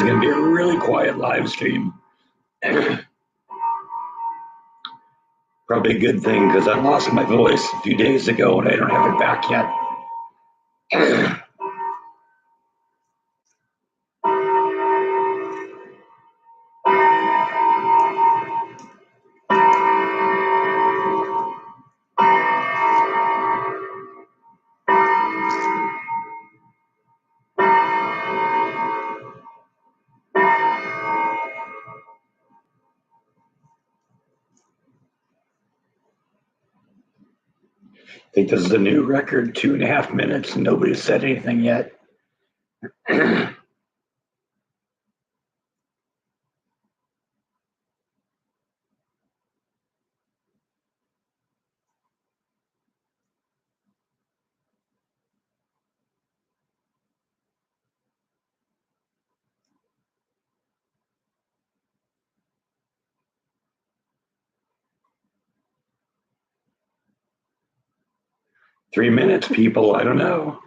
going to be a really quiet live stream. Probably a good thing because I lost my voice a few days ago and I don't have it back yet. I think this is a new record, 2.5 minutes, and nobody's said anything yet. 3 minutes, people, I don't know.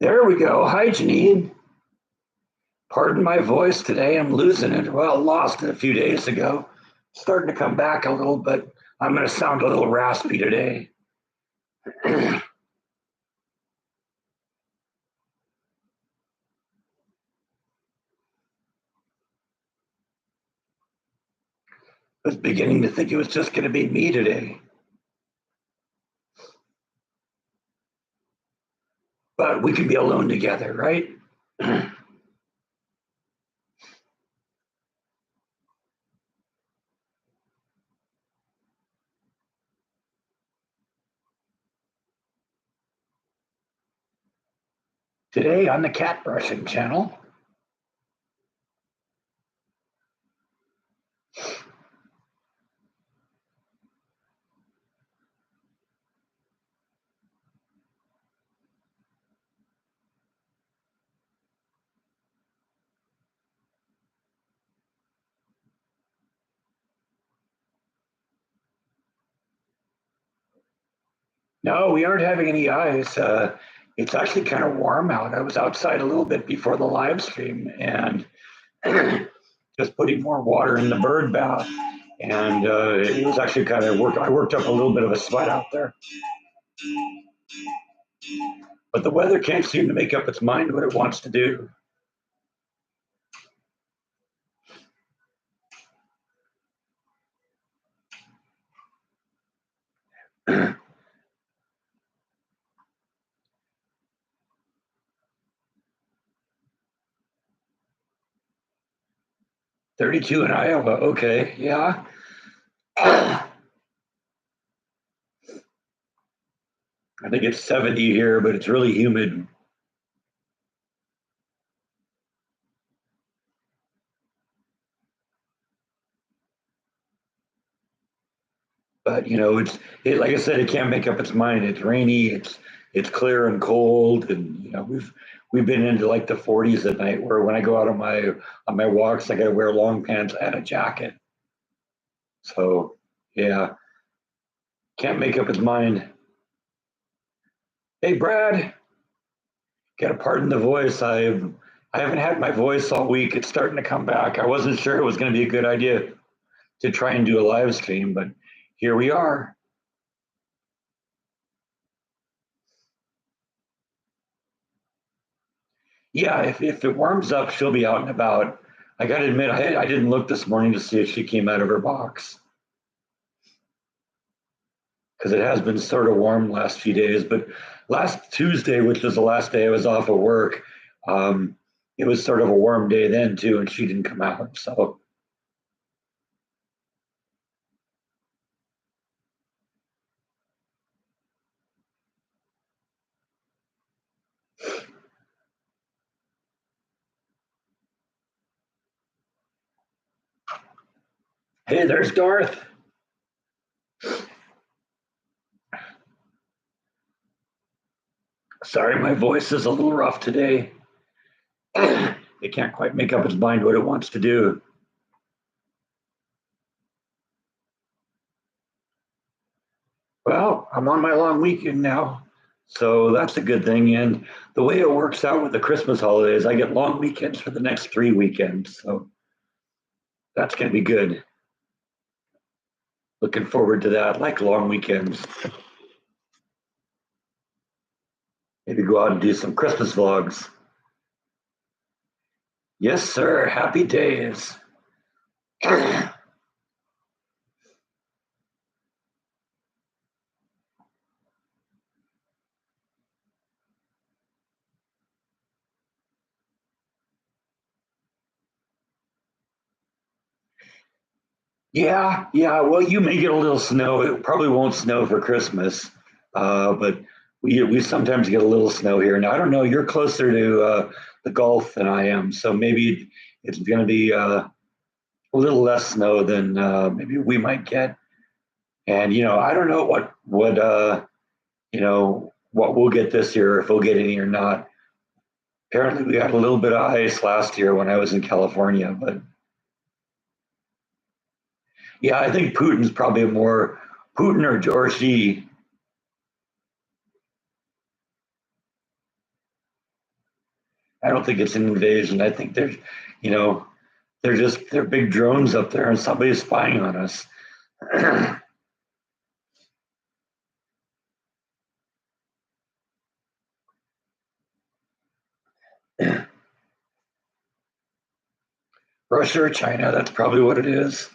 There we go. Hi, Janine. Pardon my voice today. I'm losing it. Well, lost it a few days ago. Starting to come back a little, but I'm going to sound a little raspy today. I was beginning to think it was just going to be me today. But we can be alone together, right? Today on the cat brushing channel. No, we aren't having any ice. It's actually kind of warm out. I was outside a little bit before the live stream and just putting more water in the bird bath. And it was actually kind of I worked up a little bit of a sweat out there. But the weather can't seem to make up its mind what it wants to do. "32 in Iowa, okay, yeah." I think it's 70 here, but it's really humid. But like I said, it can't make up its mind. It's rainy, it's clear and cold, and we've been into like the 40s at night. Where when I go out on my walks, I got to wear long pants and a jacket. So yeah, can't make up its mind. Hey, Brad, gotta pardon the voice. I haven't had my voice all week. It's starting to come back. I wasn't sure it was going to be a good idea to try and do a live stream, but here we are. Yeah, if it warms up, she'll be out and about. I got to admit, I didn't look this morning to see if she came out of her box because it has been sort of warm last few days. But last Tuesday, which was the last day I was off of work, it was sort of a warm day then too, and she didn't come out. So hey, there's Darth. Sorry, my voice is a little rough today. It can't quite make up its mind what it wants to do. Well, I'm on my long weekend now, so that's a good thing. And the way it works out with the Christmas holidays, I get long weekends for the next 3 weekends. So that's going to be good. Looking forward to that. I like long weekends. Maybe go out and do some Christmas vlogs. Yes, sir. Happy days. Yeah, yeah. Well, you may get a little snow. It probably won't snow for Christmas, but we sometimes get a little snow here. Now I don't know. You're closer to the Gulf than I am, so maybe it's going to be a little less snow than maybe we might get. And I don't know what we'll get this year, if we'll get any or not. Apparently, we got a little bit of ice last year when I was in California, but yeah, I think Putin's probably more Putin or Xi. I don't think it's an invasion. I think you know, they're big drones up there, and somebody's spying on us. Russia or China, that's probably what it is.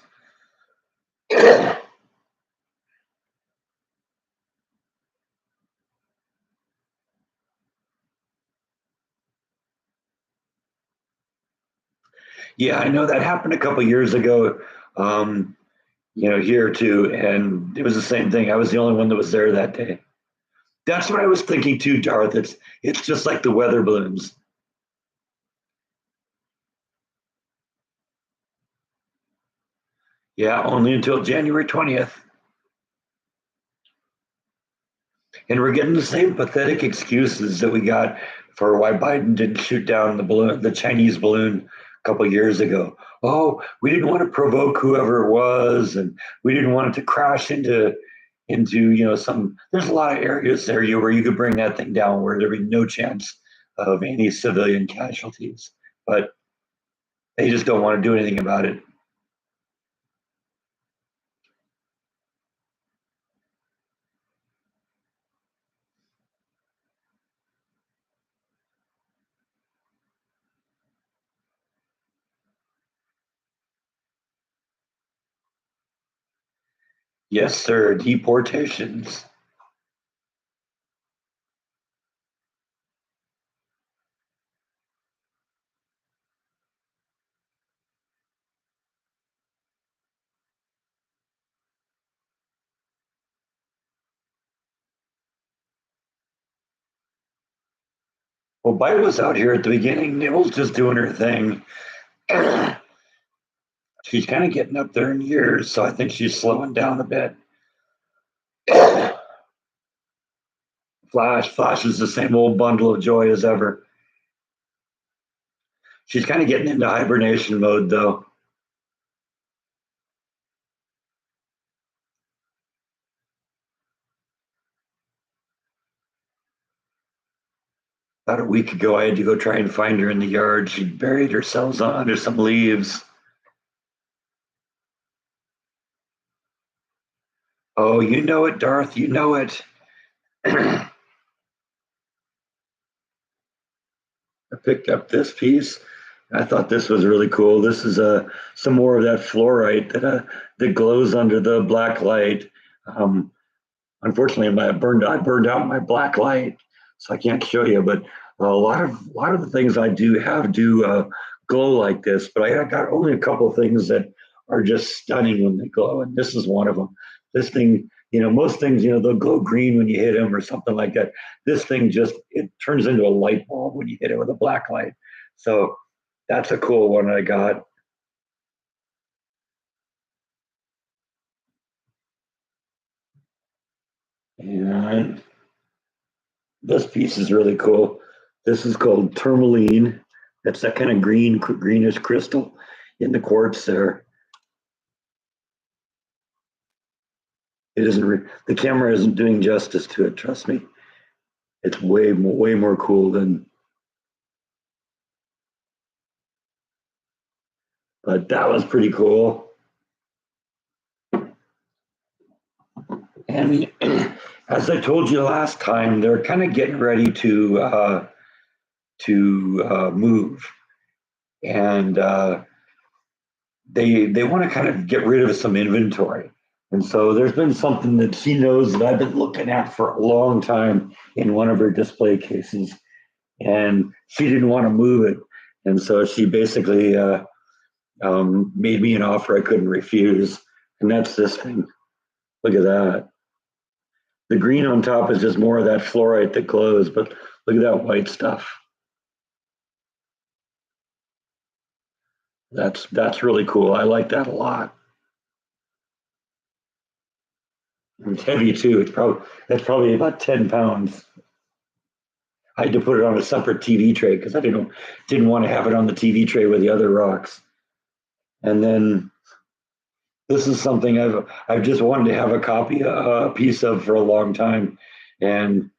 Yeah, I know that happened a couple years ago. Um, here too, and it was the same thing. I was the only one that was there that day. That's what I was thinking too, Darth. It's just like the weather balloons. Yeah, only until January 20th. And we're getting the same pathetic excuses that we got for why Biden didn't shoot down the Chinese balloon a couple years ago. Oh, we didn't want to provoke whoever it was, and we didn't want it to crash into some. There's a lot of areas there where you could bring that thing down where there'd be no chance of any civilian casualties, but they just don't want to do anything about it. Yes, sir. Deportations. Well, Biden was out here at the beginning. Nibbles just doing her thing. She's kind of getting up there in years, so I think she's slowing down a bit. Flash is the same old bundle of joy as ever. She's kind of getting into hibernation mode, though. About a week ago, I had to go try and find her in the yard. She'd buried herself under some leaves. Oh, you know it, Darth. You know it. I picked up this piece. I thought this was really cool. This is some more of that fluorite that glows under the black light. Um, Unfortunately, I burned out my black light, so I can't show you. But a lot of the things I do have do glow like this. But I got only a couple of things that are just stunning when they glow, and this is one of them. This thing, most things, they'll glow green when you hit them or something like that. This thing just it turns into a light bulb when you hit it with a black light. So that's a cool one I got. And this piece is really cool. This is called tourmaline. That's that kind of greenish crystal in the quartz there. It isn't. The camera isn't doing justice to it. Trust me. It's way more cool than. But that was pretty cool. And as I told you last time, they're kind of getting ready to move, and they want to kind of get rid of some inventory. And so there's been something that she knows that I've been looking at for a long time in one of her display cases, and she didn't want to move it, and so she basically made me an offer I couldn't refuse, and that's this thing. Look at that. The green on top is just more of that fluorite that glows, but look at that white stuff. That's really cool. I like that a lot. And it's heavy too. That's probably about 10 pounds. I had to put it on a separate TV tray because I didn't want to have it on the TV tray with the other rocks. And then this is something I've just wanted to have a piece of for a long time, and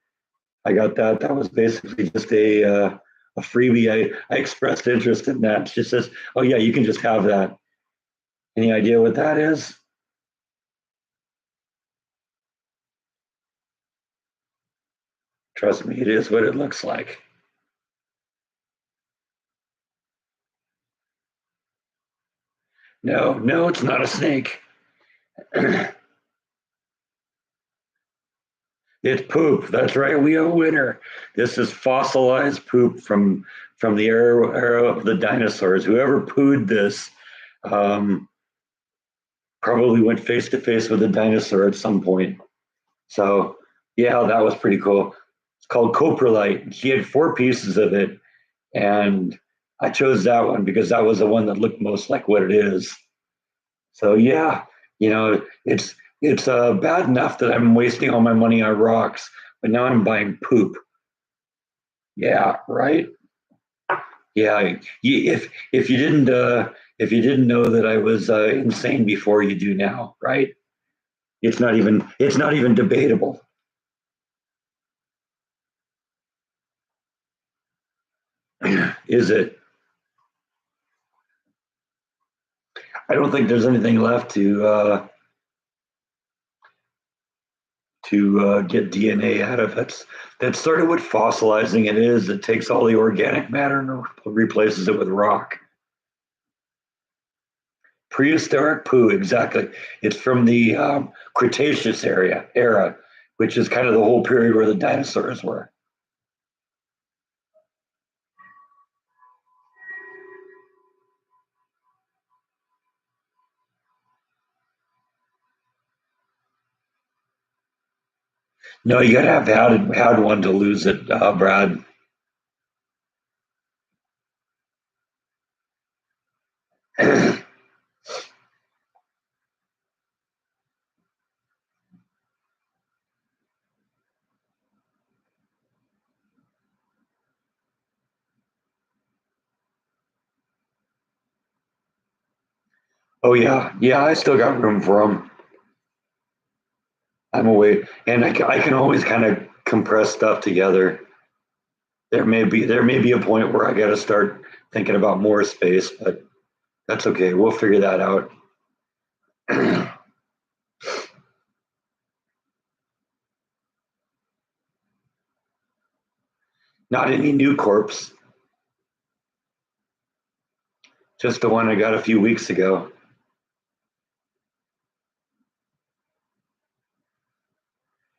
I got that. That was basically just a freebie. I expressed interest in that. She says, "Oh yeah, you can just have that." Any idea what that is? Trust me, it is what it looks like. No, no, it's not a snake. It's poop. That's right. We have a winner. This is fossilized poop from the era of the dinosaurs. Whoever pooed this um, probably went face to face with a dinosaur at some point. So yeah, that was pretty cool. It's called coprolite. She had 4 pieces of it, and I chose that one because that was the one that looked most like what it is. So yeah, it's bad enough that I'm wasting all my money on rocks, but now I'm buying poop. Yeah, right. Yeah, if you didn't know that I was insane before, you do now, right? It's not even debatable. Is it? I don't think there's anything left to get DNA out of it. That's sort of what fossilizing it is. It takes all the organic matter and replaces it with rock. Prehistoric poo, exactly. It's from the Cretaceous era, which is kind of the whole period where the dinosaurs were. No, you got to have had one to lose it, Brad. Oh yeah, yeah. I still got room for them. I'm away, and I can always kind of compress stuff together. There may be a point where I got to start thinking about more space, but that's okay. We'll figure that out. Not any new corpse, just the one I got a few weeks ago.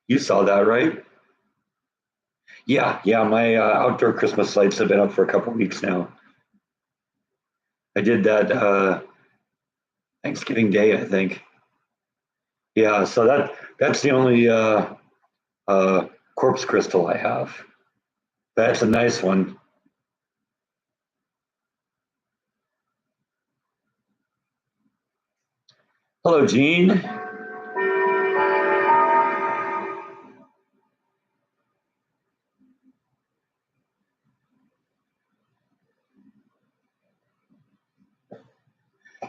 You saw that, right? Yeah, yeah. My outdoor Christmas lights have been up for a couple of weeks now. I did that Thanksgiving Day, I think. Yeah, so that's the only uh, corpse crystal I have. That's a nice one. Hello, Gene.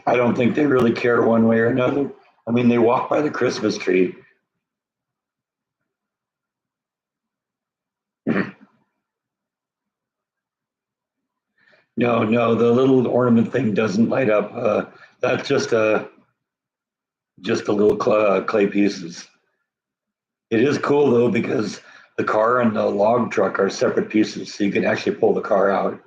I don't think they really care one way or another. I mean, they walk by the Christmas tree. No, no, the little ornament thing doesn't light up. That's just a little clay pieces. It is cool though because the car and the log truck are separate pieces, so you can actually pull the car out.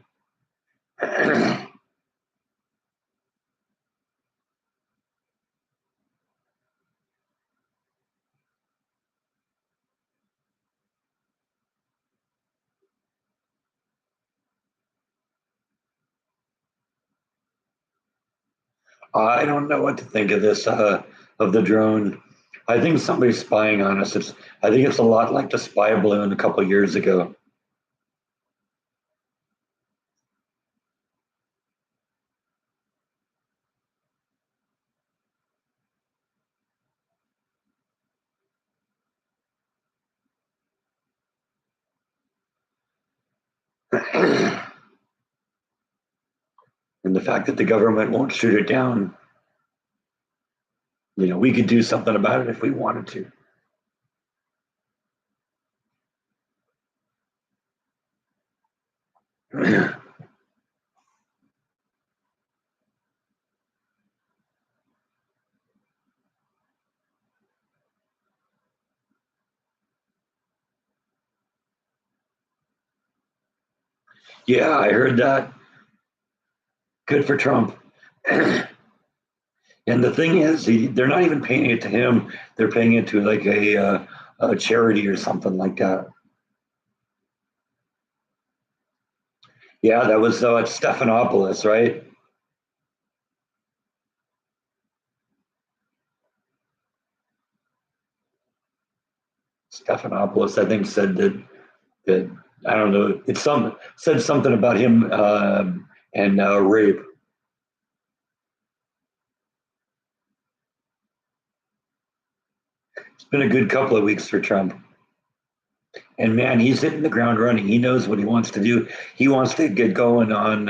I don't know what to think of this of the drone. I think somebody's spying on us. I think it's a lot like the spy balloon a couple years ago. And the fact that the government won't shoot it down, we could do something about it if we wanted to. Yeah, I heard that. Good for Trump. And the thing is, they're not even paying it to him. They're paying it to like a charity or something like that. Yeah, that was at Stephanopoulos, right? Stephanopoulos, I think, said that I don't know. It's some said something about him and rape. It's been a good couple of weeks for Trump, and man, he's hitting the ground running. He knows what he wants to do. He wants to get going on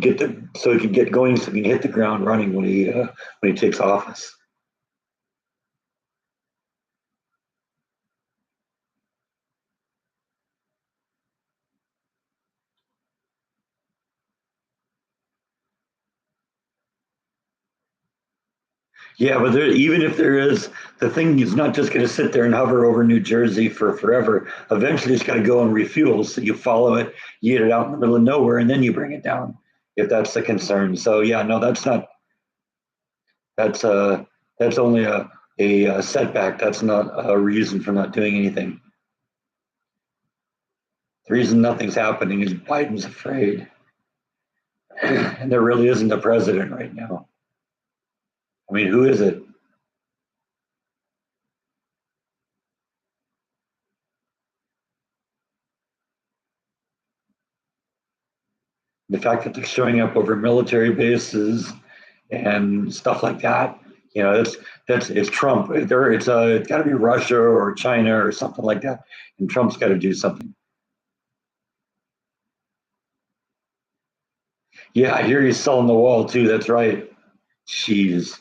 get the so he can get going so he can hit the ground running when he takes office. Yeah, but even if there is, the thing is not just going to sit there and hover over New Jersey for forever. Eventually, it's got to go and refuel. So you follow it, you get it out in the middle of nowhere, and then you bring it down. If that's the concern. So yeah, no, that's not. That's that's only a setback. That's not a reason for not doing anything. The reason nothing's happening is Biden's afraid, and there really isn't a president right now. I mean, who is it? The fact that they're showing up over military bases and stuff like that. That's it's Trump. It's got to be Russia or China or something like that, and Trump's got to do something. Yeah, I hear he's selling the wall too. That's right. Jeez.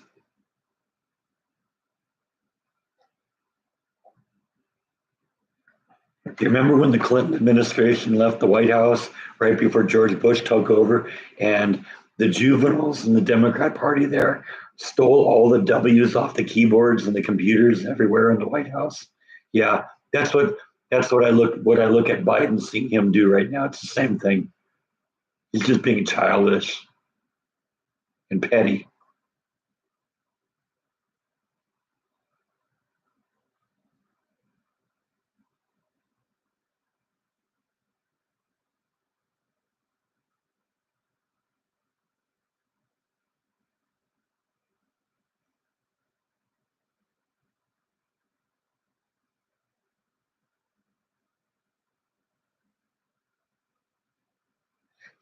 Do you remember when the Clinton administration left the White House right before George Bush took over, and the juveniles in the Democrat Party there stole all the W's off the keyboards and the computers everywhere in the White House? Yeah, that's what I look at Biden seeing him do right now. It's the same thing. He's just being childish and petty.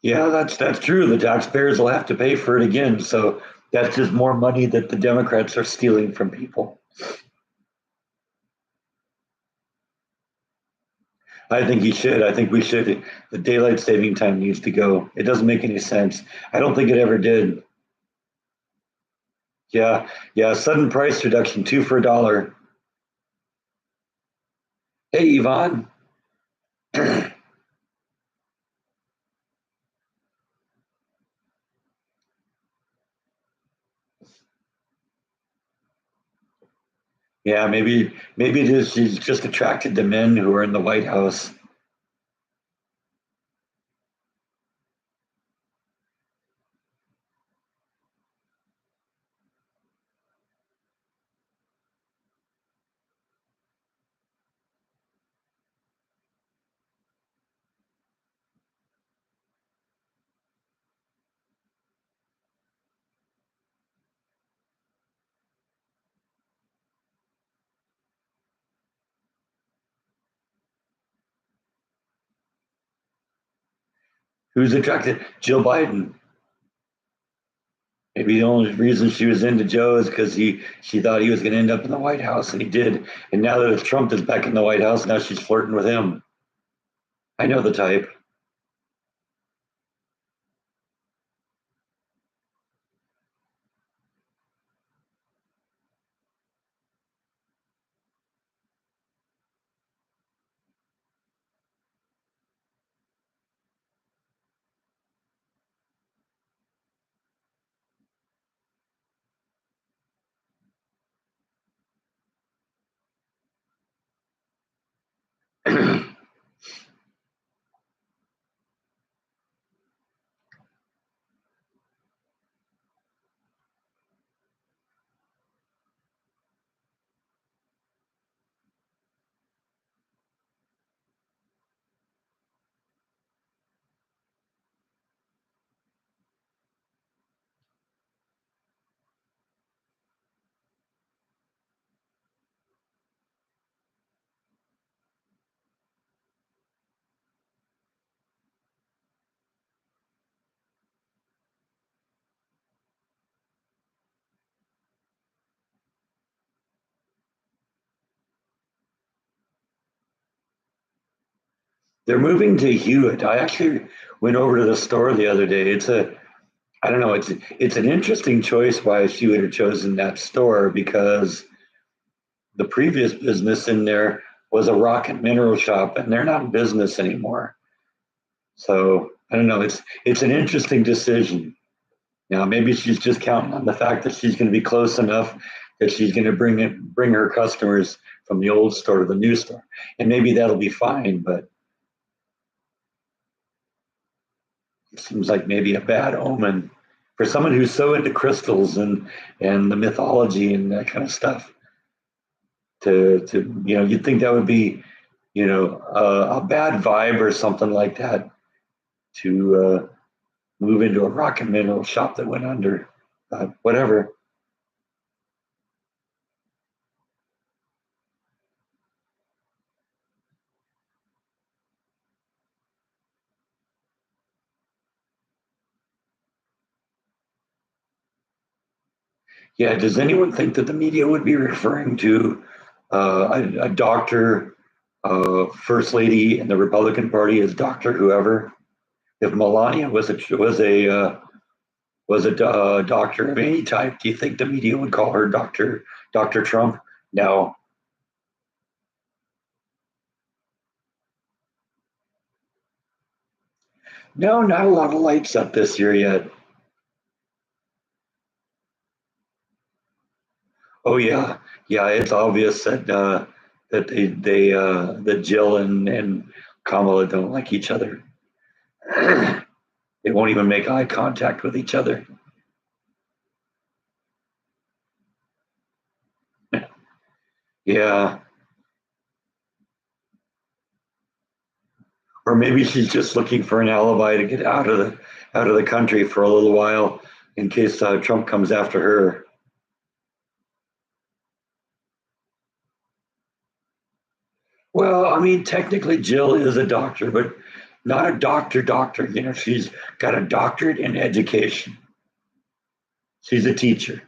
Yeah, that's true. The taxpayers will have to pay for it again. So that's just more money that the Democrats are stealing from people. I think he should. I think we should. The daylight saving time needs to go. It doesn't make any sense. I don't think it ever did. Yeah, yeah. Sudden price reduction, two for a dollar. Hey, Yvonne. Yeah, maybe it is she's just attracted to men who are in the White House. Who's attracted? Jill Biden. Maybe the only reason she was into Joe is because she thought he was going to end up in the White House, and he did. And now that Trump is back in the White House, now she's flirting with him. I know the type. They're moving to Hewitt. I actually went over to the store the other day. I don't know, it's an interesting choice why she would have chosen that store because the previous business in there was a rock and mineral shop, and they're not in business anymore. So I don't know. It's an interesting decision. Now maybe she's just counting on the fact that she's going to be close enough that she's going to bring her customers from the old store to the new store, and maybe that'll be fine. But it seems like maybe a bad omen for someone who's so into crystals and the mythology and that kind of stuff. To you'd think that would be a bad vibe or something like that to move into a rock and mineral shop that went under. Whatever. Yeah. Does anyone think that the media would be referring to a doctor, first lady in the Republican Party as Doctor Whoever? If Melania was a doctor of any type, do you think the media would call her Doctor Trump? No, no, not a lot of lights up this year yet. Oh yeah, yeah. It's obvious that Jill and Kamala don't like each other. They won't even make eye contact with each other. Yeah, or maybe she's just looking for an alibi to get out of the country for a little while in case Trump comes after her. Well, I mean, technically Jill is a doctor, but not a doctor. She's got a doctorate in education. She's a teacher.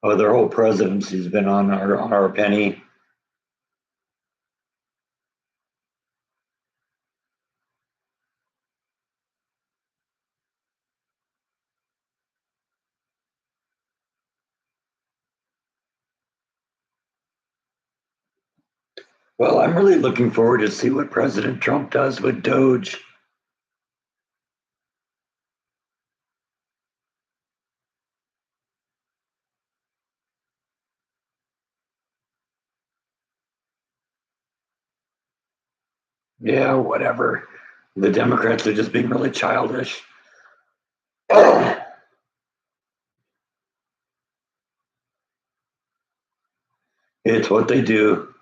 Oh, their whole presidency's been on our penny. Well, I'm really looking forward to see what President Trump does with Doge. Yeah, whatever. The Democrats are just being really childish. It's what they do.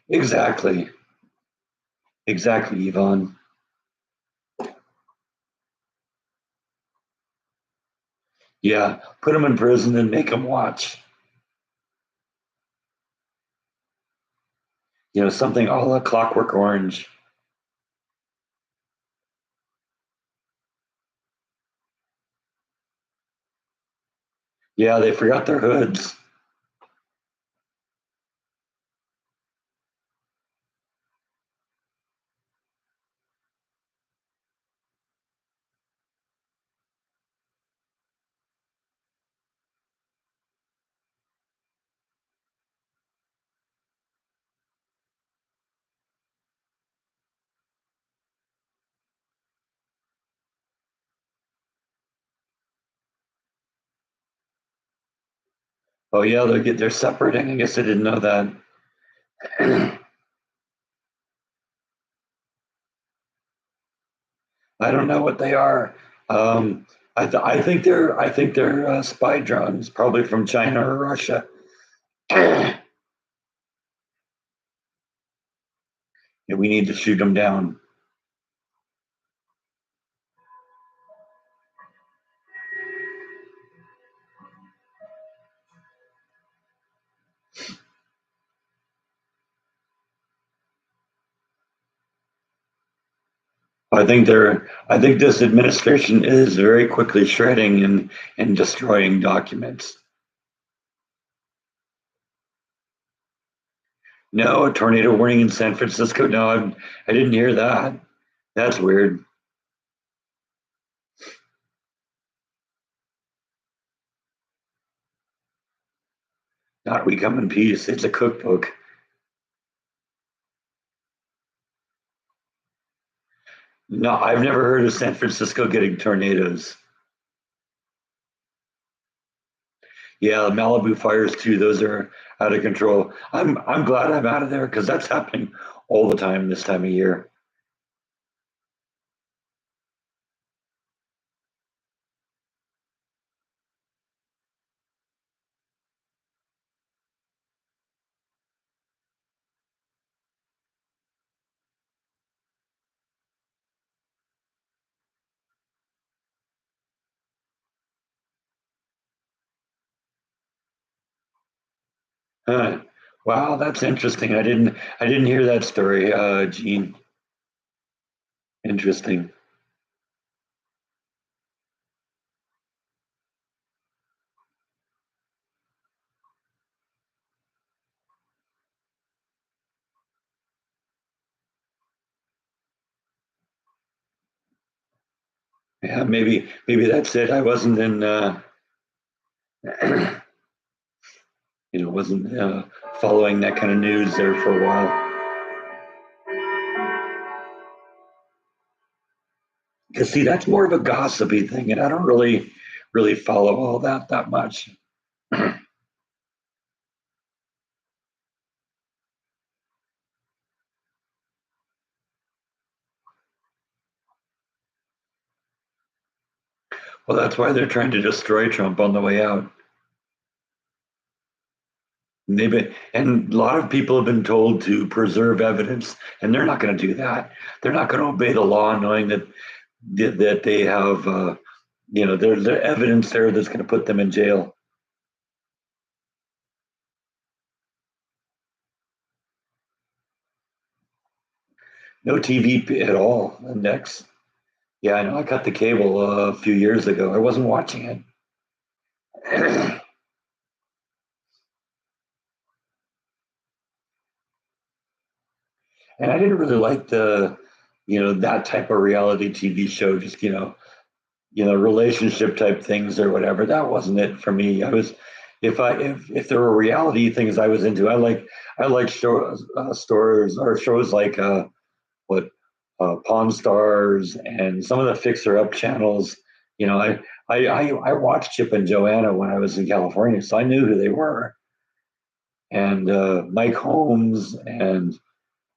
Exactly. Exactly, Yvonne. Yeah, put them in prison and make them watch. Something a la Clockwork Orange. Yeah, they forgot their hoods. Oh yeah, they're separating. I guess I didn't know that. I don't know what they are. Um, I think they're spy drones, probably from China or Russia. And we need to shoot them down. I think this administration is very quickly shredding and destroying documents. No, a tornado warning in San Francisco. No, I didn't hear that. That's weird. Not We Come in Peace. It's a cookbook. No, I've never heard of San Francisco getting tornadoes. Yeah, the Malibu fires too. Those are out of control. I'm glad I'm out of there because that's happening all the time this time of year. Huh. Wow, that's interesting. I didn't hear that story, Gene. Interesting. Yeah, maybe that's it. I wasn't in wasn't following that kind of news there for a while. Because see, that's more of a gossipy thing, and I don't really follow all that much. Well, that's why they're trying to destroy Trump on the way out. And a lot of people have been told to preserve evidence, and they're not going to do that. They're not going to obey the law, knowing that they have, there's evidence there that's going to put them in jail. No TV at all. Index. Yeah, I know. I cut the cable a few years ago. I wasn't watching it. And I didn't really like that type of reality TV show, just, relationship type things or whatever. That wasn't it for me. If there were reality things I was into, I like stores or shows like what Pawn Stars and some of the Fixer Up channels. I watched Chip and Joanna when I was in California, so I knew who they were, and Mike Holmes, and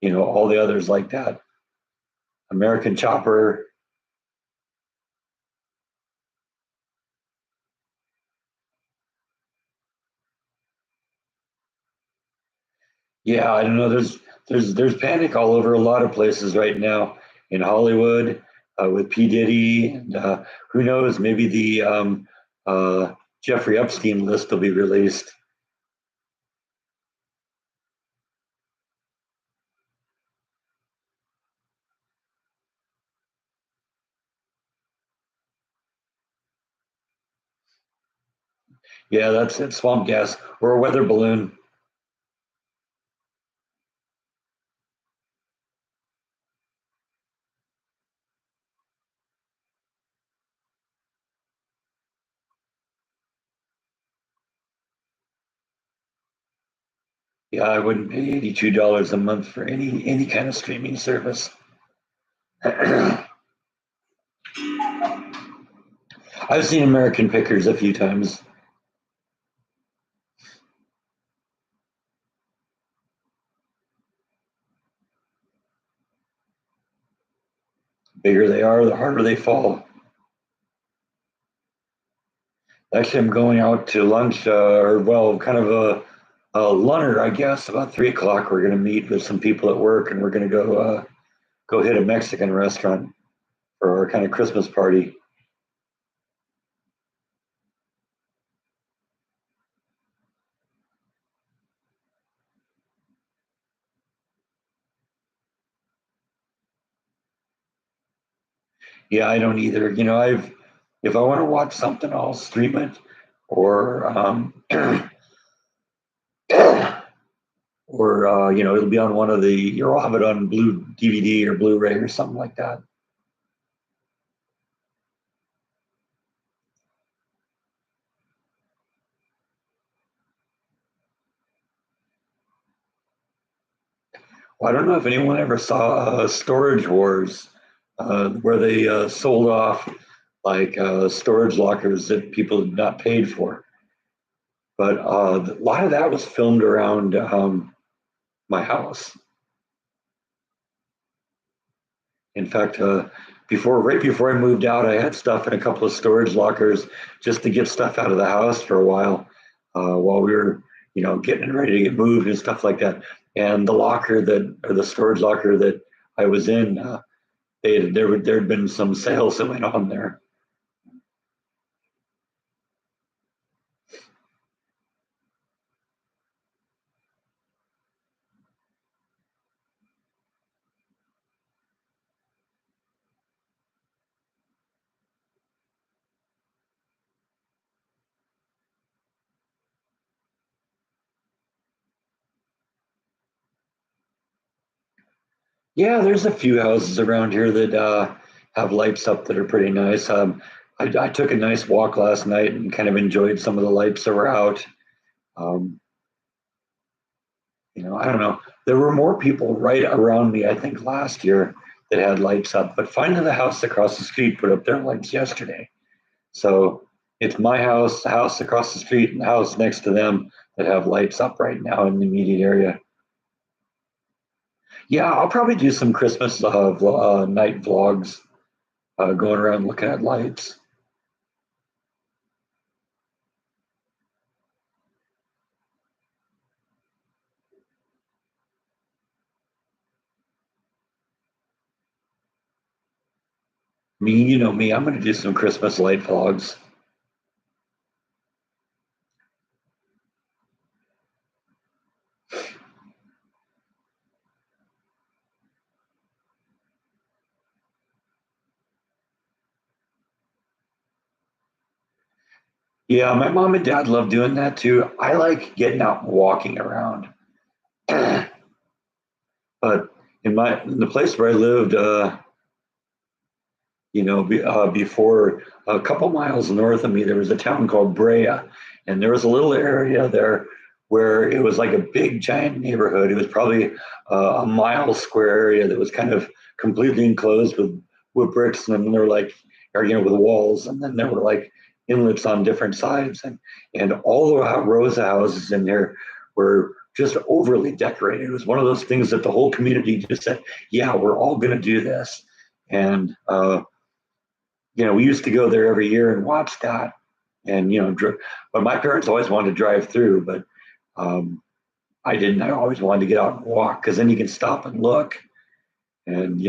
all the others like that. American Chopper. Yeah, I don't know. There's panic all over a lot of places right now in Hollywood with P Diddy, and who knows? Maybe the uh, Jeffrey Epstein list will be released. Yeah, that's it. Swamp gas or a weather balloon. Yeah, I wouldn't pay $82 a month for any kind of streaming service. I've seen American Pickers a few times. Bigger they are, the harder they fall. Actually, I'm going out to lunch, or well, kind of a lunner, I guess. About 3 o'clock, we're going to meet with some people at work, and we're going to go hit a Mexican restaurant for our kind of Christmas party. Yeah, I don't either. If I want to watch something, I'll stream it, or or it'll be on one of you'll have it on blue DVD or Blu-ray or something like that. Well, I don't know if anyone ever saw Storage Wars, where they sold off like storage lockers that people had not paid for. But a lot of that was filmed around my house. In fact, right before I moved out, I had stuff in a couple of storage lockers just to get stuff out of the house for a while we were, getting ready to get moved and stuff like that. And the storage locker that I was in, there'd been some sales that went on there. Yeah, there's a few houses around here that have lights up that are pretty nice. I took a nice walk last night and kind of enjoyed some of the lights that were out. Um, I don't know. There were more people right around me, I think, last year that had lights up, but finally the house across the street put up their lights yesterday. So it's my house, the house across the street, and the house next to them that have lights up right now in the immediate area. Yeah, I'll probably do some Christmas night vlogs, going around looking at lights. Me, you know me, I'm going to do some Christmas light vlogs. Yeah, my mom and dad love doing that too. I like getting out and walking around. But in the place where I lived, before a couple miles north of me, there was a town called Brea, and there was a little area there where it was like a big giant neighborhood. It was probably a mile square area that was kind of completely enclosed with bricks, and then there were like, or with walls, and then there were like inlets on different sides, and all the rows of houses in there were just overly decorated. It was one of those things that the whole community just said, "Yeah, we're all going to do this," and we used to go there every year and watch that. And but my parents always wanted to drive through, but um, I didn't. I always wanted to get out and walk because then you can stop and look and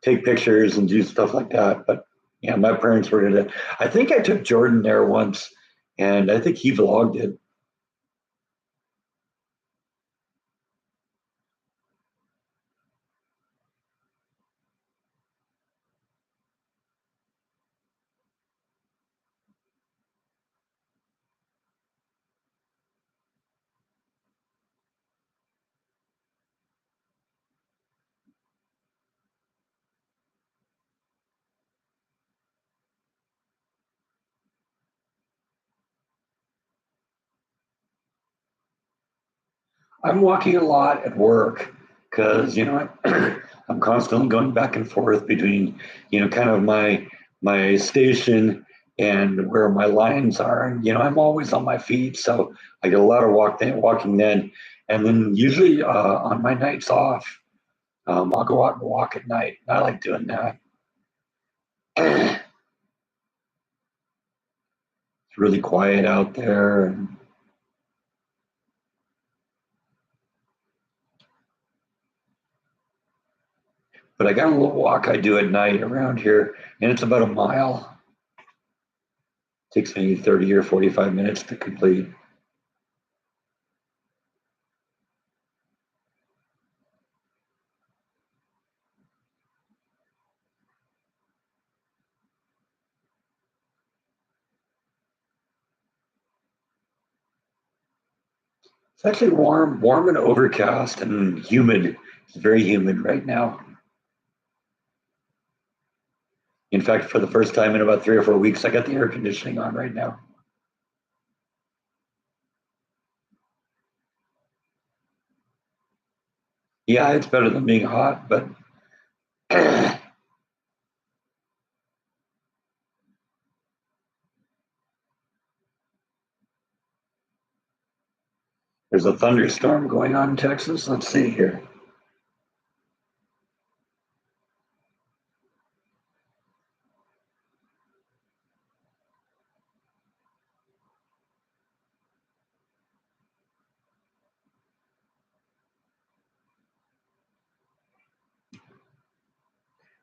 take pictures and do stuff like that. But yeah, my parents were into. I think I took Jordan there once, and I think he vlogged it. I'm walking a lot at work because I'm constantly going back and forth between kind of my station and where my lines are. And I'm always on my feet, so I get a lot of walking then, and then usually on my nights off, I'll go out and walk at night. I like doing that. It's really quiet out there. But I got a little walk I do at night around here, and it's about a mile. Takes me 30 or 45 minutes to complete. It's actually warm and overcast and humid. It's very humid right now. In fact, for the first time in about 3 or 4 weeks, I got the air conditioning on right now. Yeah, it's better than being hot, but there's a thunderstorm going on in Texas. Let's see here.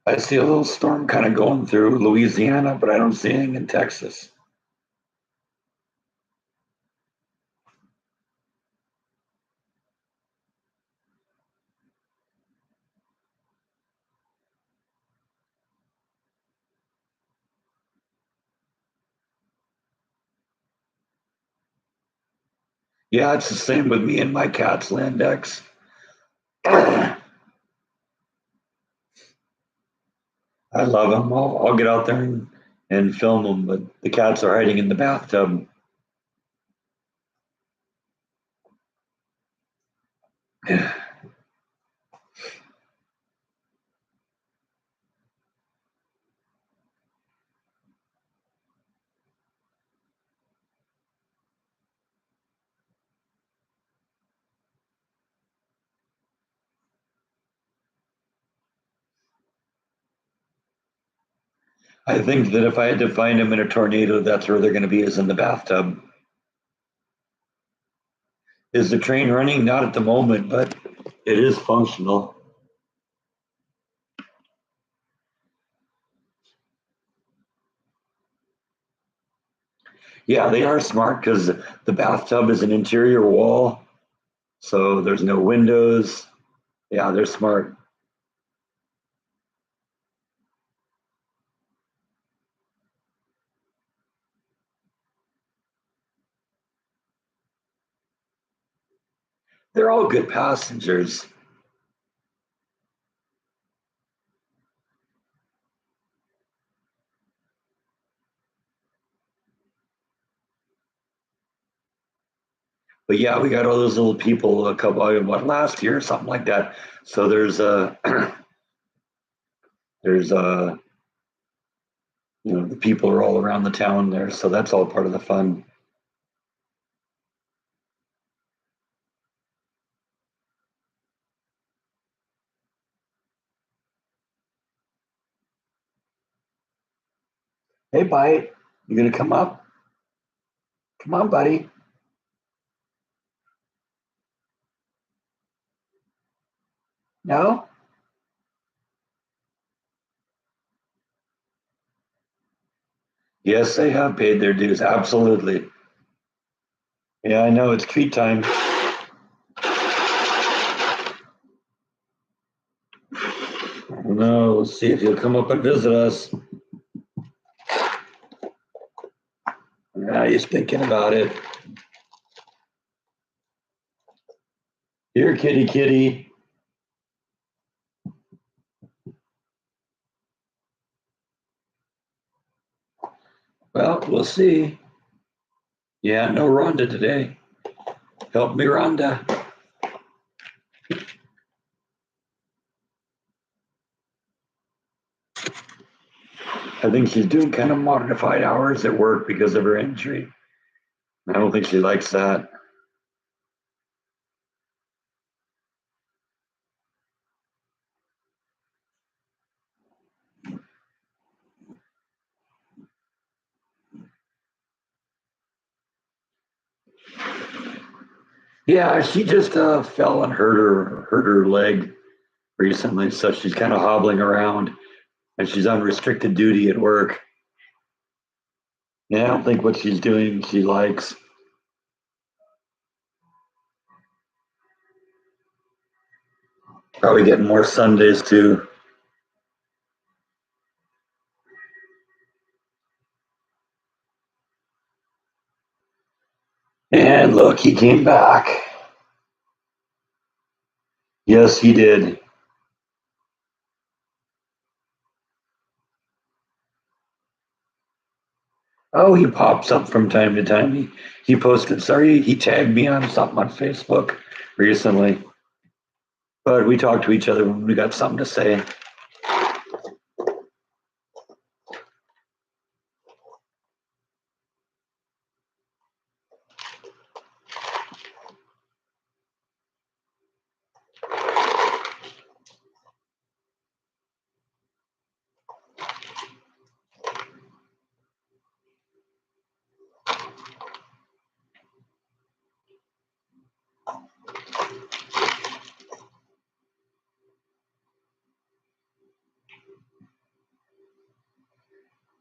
I see a little storm kind of going through Louisiana, but I don't see anything in Texas. Yeah, it's the same with me and my cat's Landex. I love them. I'll get out there and film them, but the cats are hiding in the bathtub. I think that if I had to find them in a tornado, that's where they're going to be, is in the bathtub. Is the train running? Not at the moment, but it is functional. Yeah, they are smart because the bathtub is an interior wall, so there's no windows. Yeah, they're smart. They're all good passengers. But yeah, we got all those little people a couple what last year, something like that. So there's there's the people are all around the town there, so that's all part of the fun. Hey, Bite, you gonna come up? Come on, buddy. No? Yes, they have paid their dues. Absolutely. Yeah, I know it's treat time. No, let's see if you'll come up and visit us. Yeah, he's thinking about it. Here, kitty, kitty. Well, we'll see. Yeah, no Rhonda today. Help me, Rhonda. I think she's doing kind of modified hours at work because of her injury. I don't think she likes that. Yeah, she just fell and hurt her leg recently, so she's kind of hobbling around, and she's on restricted duty at work. Yeah, I don't think what she's doing she likes. Probably getting more Sundays too. And look, he came back. Yes, he did. Oh, he pops up from time to time. He posted, sorry, he tagged me on something on Facebook recently. But we talk to each other when we got something to say.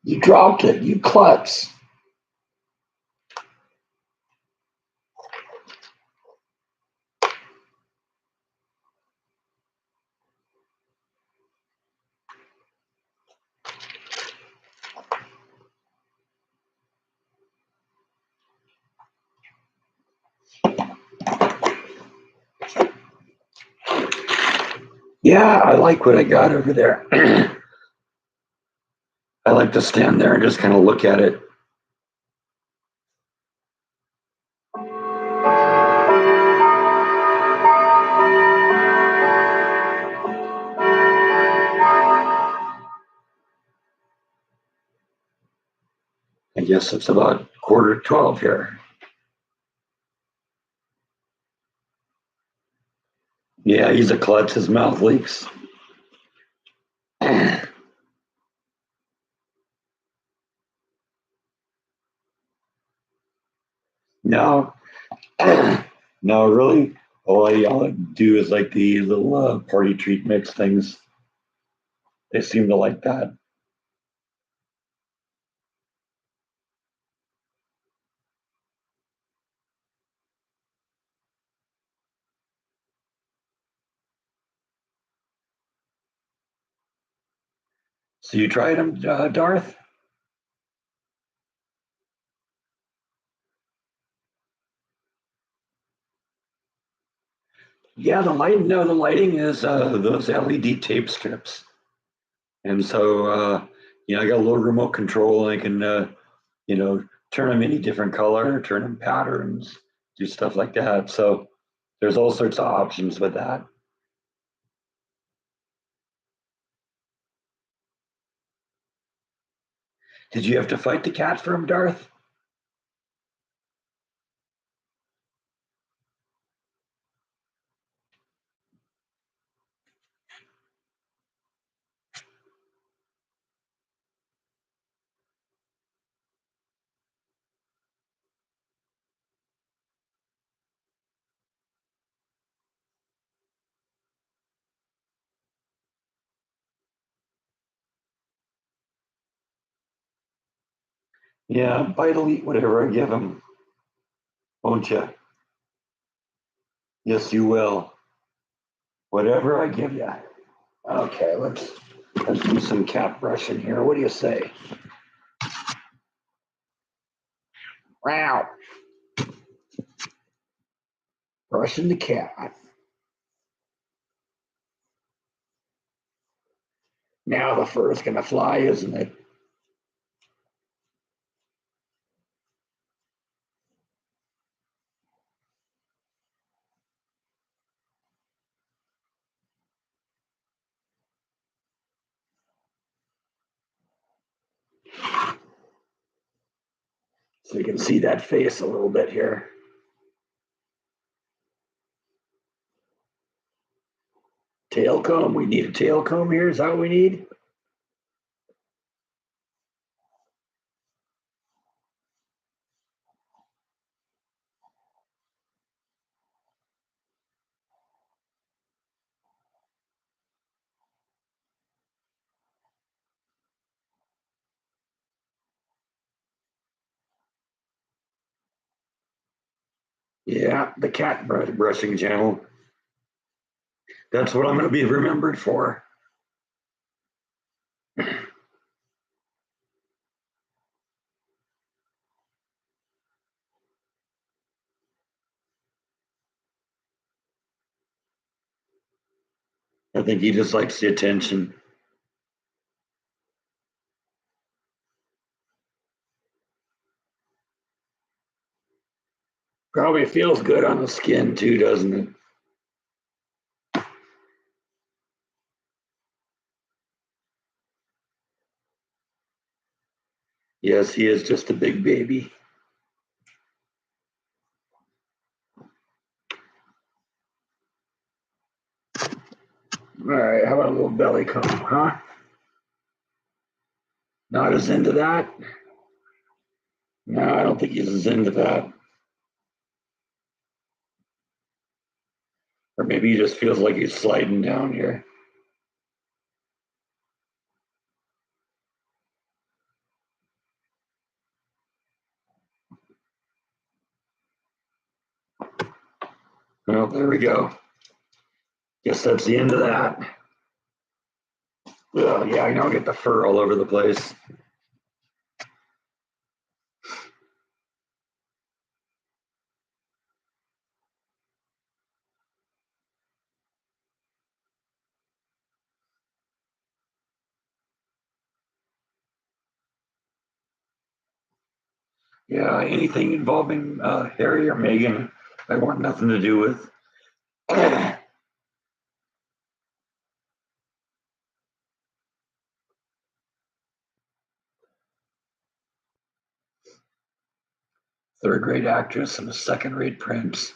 You dropped it, you klutz. Yeah, I like what I got over there. I like to stand there and just kind of look at it. I guess it's about 11:45 here. Yeah, he's a klutz. His mouth leaks. No, no, really. All I do is like the little party treat mix things. They seem to like that. So you tried them, Darth? Yeah, the light. No, the lighting is those LED tape strips, and so I got a little remote control. And I can turn them any different color, turn them patterns, do stuff like that. So there's all sorts of options with that. Did you have to fight the cat for him, Darth? Yeah, Bite'll eat whatever I give him, won't you? Yes, you will. Whatever I give you. Okay, let's do some cat brushing here. What do you say? Wow, brushing the cat. Now the fur is gonna fly, isn't it? So you can see that face a little bit here. Tail comb. We need a tail comb here. Is that what we need? Yeah, the cat brushing channel. That's what I'm going to be remembered for. I think he just likes the attention. Probably feels good on the skin too, doesn't it? Yes, he is just a big baby. All right, how about a little belly comb, huh? Not as into that? No, I don't think he's as into that. Or maybe he just feels like he's sliding down here. Well, there we go. Guess that's the end of that. Well, yeah, I now get the fur all over the place. Yeah, anything involving Harry or Meghan, I want nothing to do with. Third-rate actress and a second-rate prince.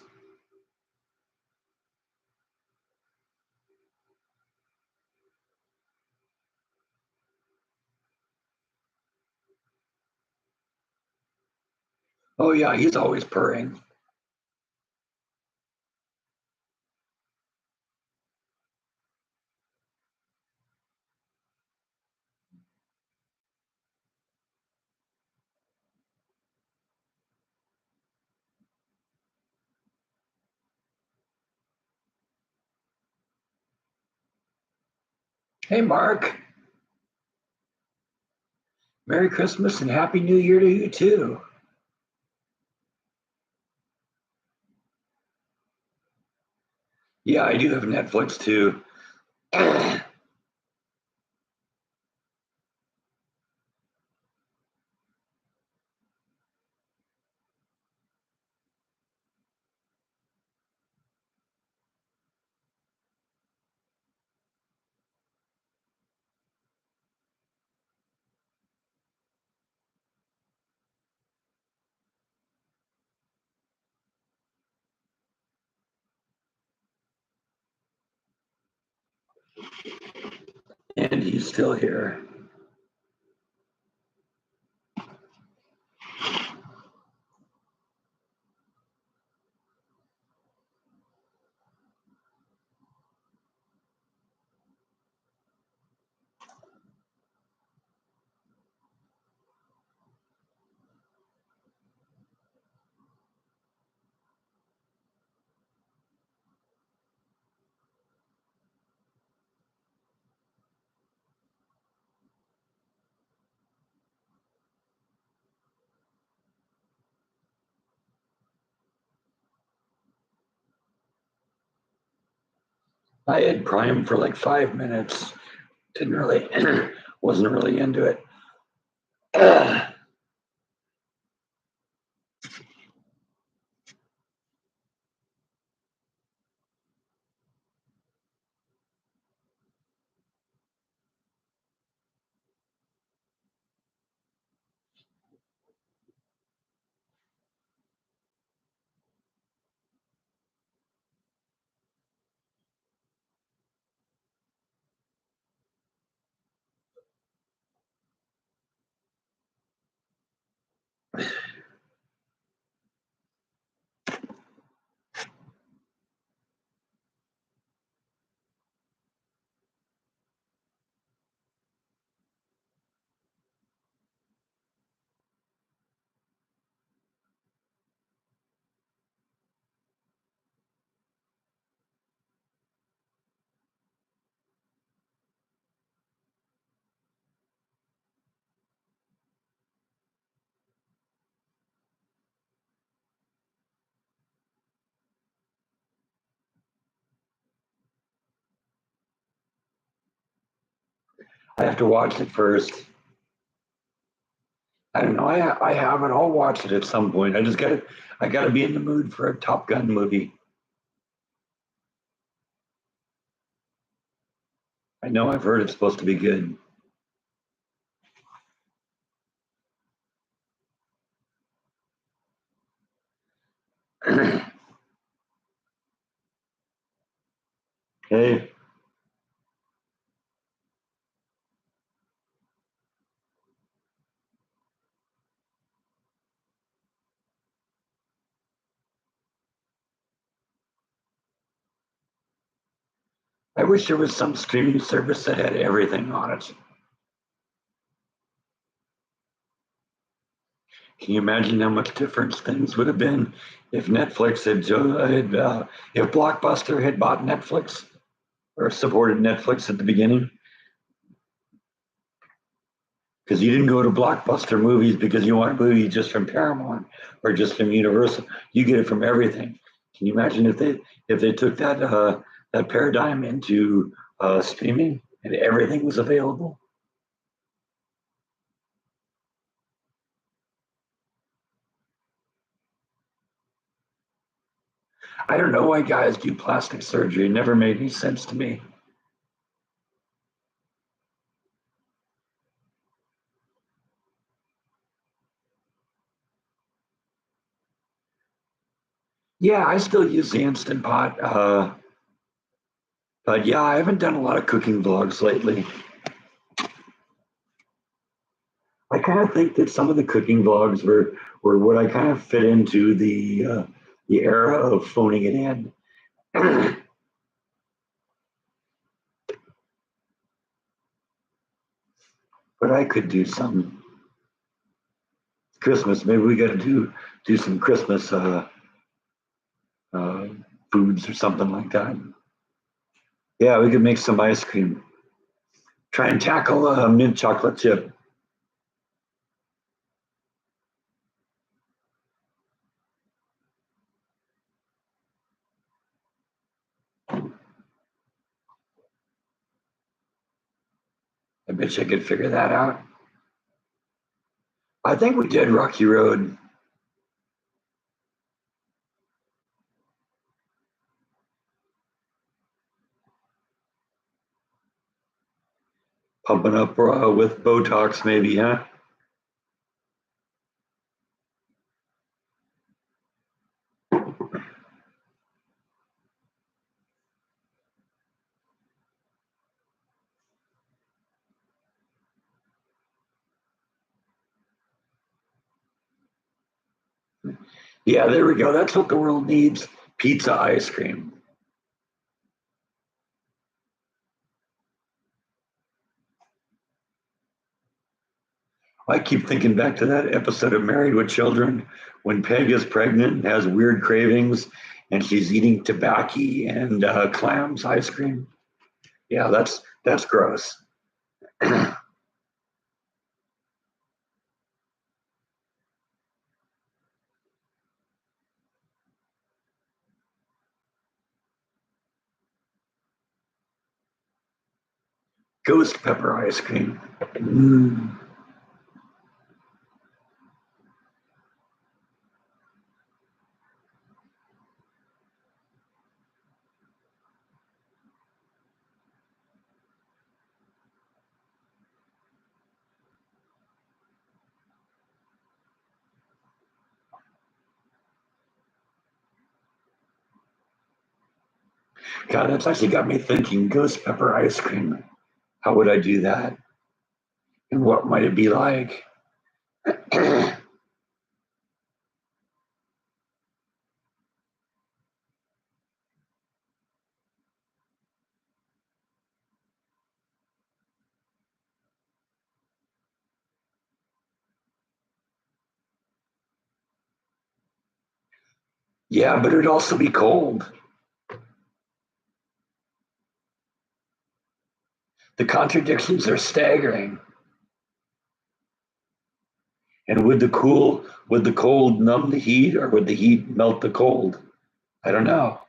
Oh yeah, he's always purring. Hey, Mark. Merry Christmas and Happy New Year to you too. Yeah, I do have Netflix too. I and he's still here. I had Prime for like 5 minutes. Didn't really, wasn't really into it. I have to watch it first. I don't know. I have it. I'll watch it at some point. I gotta be in the mood for a Top Gun movie. I know I've heard it's supposed to be good. Hey, I wish there was some streaming service that had everything on it. Can you imagine how much difference things would have been if Netflix if Blockbuster had bought Netflix or supported Netflix at the beginning? Because you didn't go to Blockbuster movies because you want a movie just from Paramount or just from Universal. You get it from everything. Can you imagine if they took that paradigm into streaming and everything was available? I don't know why guys do plastic surgery. It never made any sense to me. Yeah, I still use the Instant Pot, but yeah, I haven't done a lot of cooking vlogs lately. I kind of think that some of the cooking vlogs were what I kind of fit into the era of phoning it in. But I could do some Christmas. Maybe we got to do some Christmas uh, foods or something like that. Yeah, we could make some ice cream. Try and tackle a mint chocolate chip. I bet you I could figure that out. I think we did Rocky Road. Pumping up with Botox, maybe, huh? Yeah, there we go. That's what the world needs. Pizza ice cream. I keep thinking back to that episode of Married with Children when Peg is pregnant and has weird cravings and she's eating tobacco and clams ice cream. Yeah, that's gross. Ghost pepper ice cream. Mm. God, that's actually got me thinking ghost pepper ice cream. How would I do that? And what might it be like? Yeah, but it'd also be cold. The contradictions are staggering. And would the cold numb the heat or would the heat melt the cold? I don't know.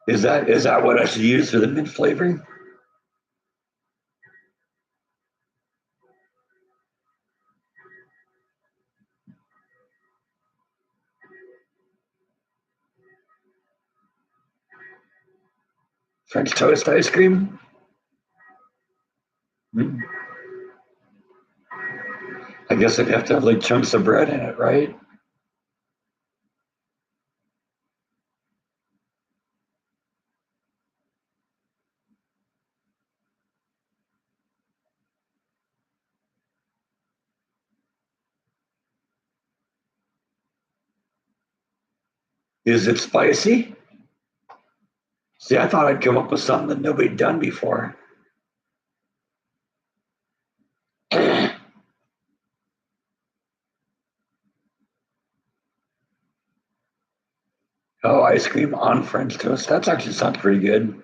Is that what I should use for the mint flavoring? French toast ice cream? Hmm. I guess I'd have to have like chunks of bread in it, right? Is it spicy? See, I thought I'd come up with something that nobody'd done before. Oh, ice cream on French toast. That's actually sounds pretty good.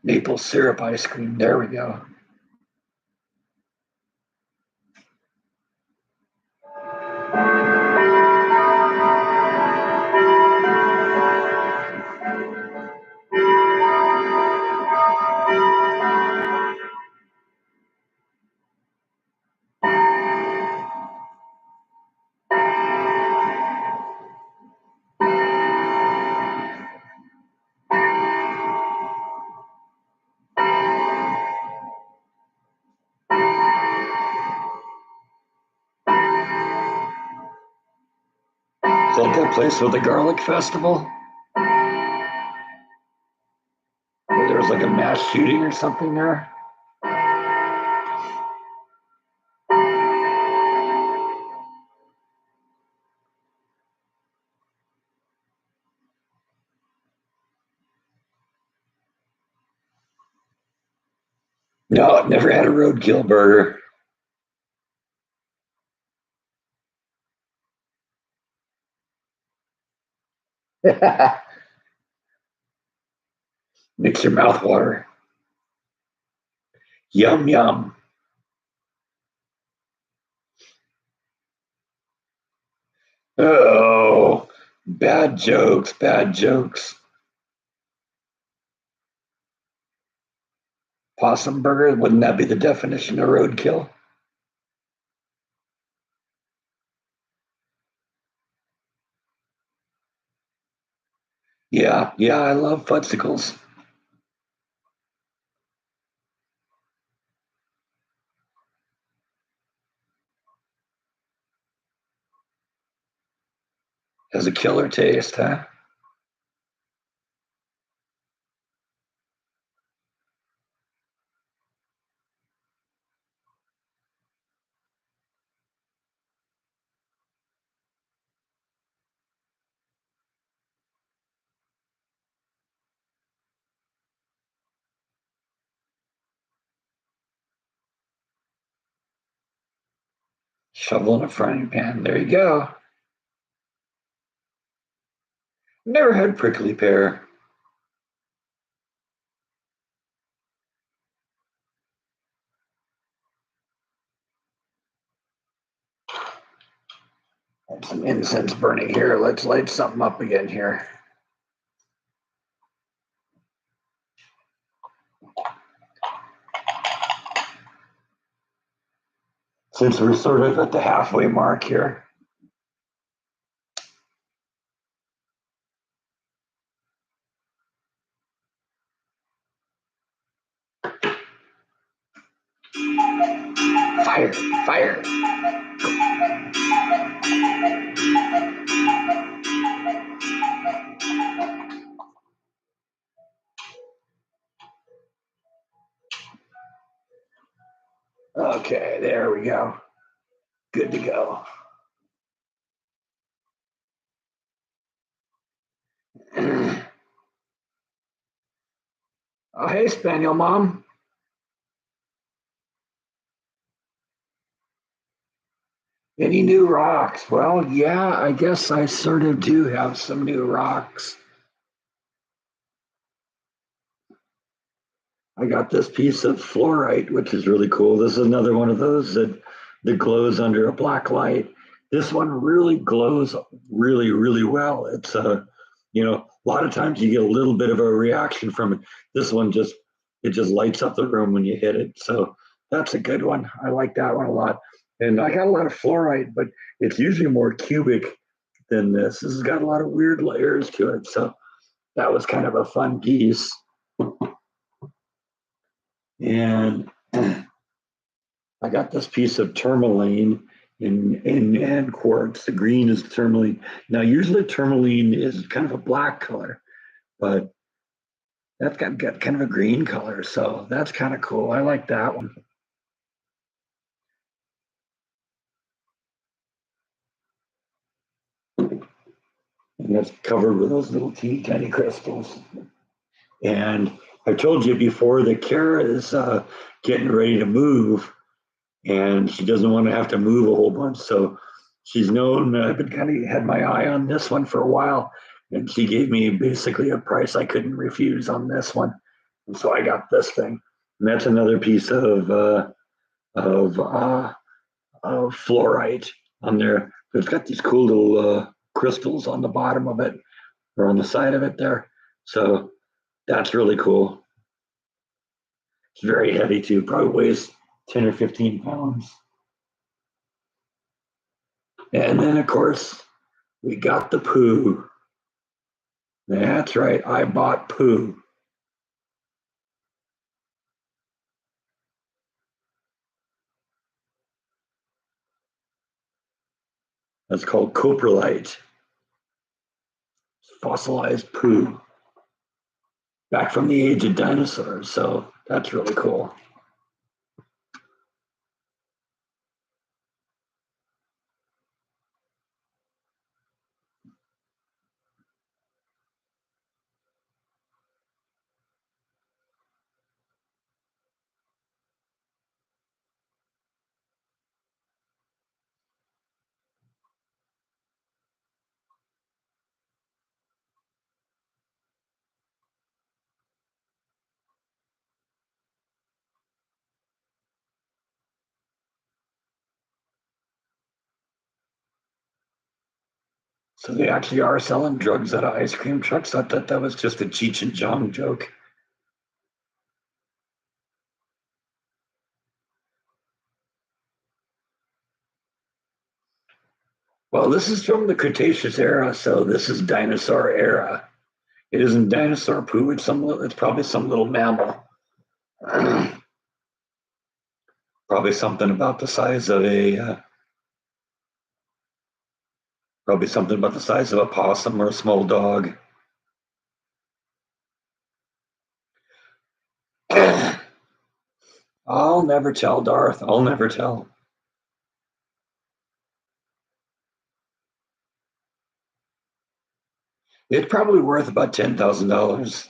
Maple syrup ice cream. There we go. Is that that place with the garlic festival where there was like a mass shooting or something there? No, I've never had a roadkill burger. Makes your mouth water. Yum, yum. Oh, bad jokes, bad jokes. Possum burger, wouldn't that be the definition of roadkill? Yeah, yeah, I love fudgsicles. Has a killer taste, huh? Shovel in a frying pan. There you go. Never had prickly pear. Have some incense burning here. Let's light something up again here. Since we're sort of at the halfway mark here. Fire, fire. Okay, there we go. Good to go. Oh, hey, Spaniel Mom. Any new rocks? Well, yeah, I guess I sort of do have some new rocks. I got this piece of fluorite, which is really cool. This is another one of those that glows under a black light. This one really glows really, really well. It's a lot of times you get a little bit of a reaction from it. This one just lights up the room when you hit it. So that's a good one. I like that one a lot. And I got a lot of fluorite, but it's usually more cubic than this. This has got a lot of weird layers to it. So that was kind of a fun piece. And I got this piece of tourmaline in quartz. The green is tourmaline. Now, usually tourmaline is kind of a black color, but that's got kind of a green color. So that's kind of cool. I like that one. And that's covered with those little teeny tiny crystals. And I told you before that Kara is getting ready to move, and she doesn't want to have to move a whole bunch. So she's known I've been kind of had my eye on this one for a while, and she gave me basically a price I couldn't refuse on this one, and so I got this thing. And that's another piece of, uh, of fluorite on there. It's got these cool little crystals on the bottom of it or on the side of it there. So that's really cool. It's very heavy too. Probably weighs 10 or 15 pounds. And then, of course, we got the poo. That's right. I bought poo. That's called coprolite, fossilized poo, back from the age of dinosaurs. So that's really cool. So they actually are selling drugs out of ice cream trucks. I thought that was just a Cheech and Chong joke. Well, this is from the Cretaceous era, so this is dinosaur era. It isn't dinosaur poo. It's probably some little mammal. Probably something about the size of probably something about the size of a possum or a small dog. I'll never tell, Darth. I'll never tell. It's probably worth about $10,000.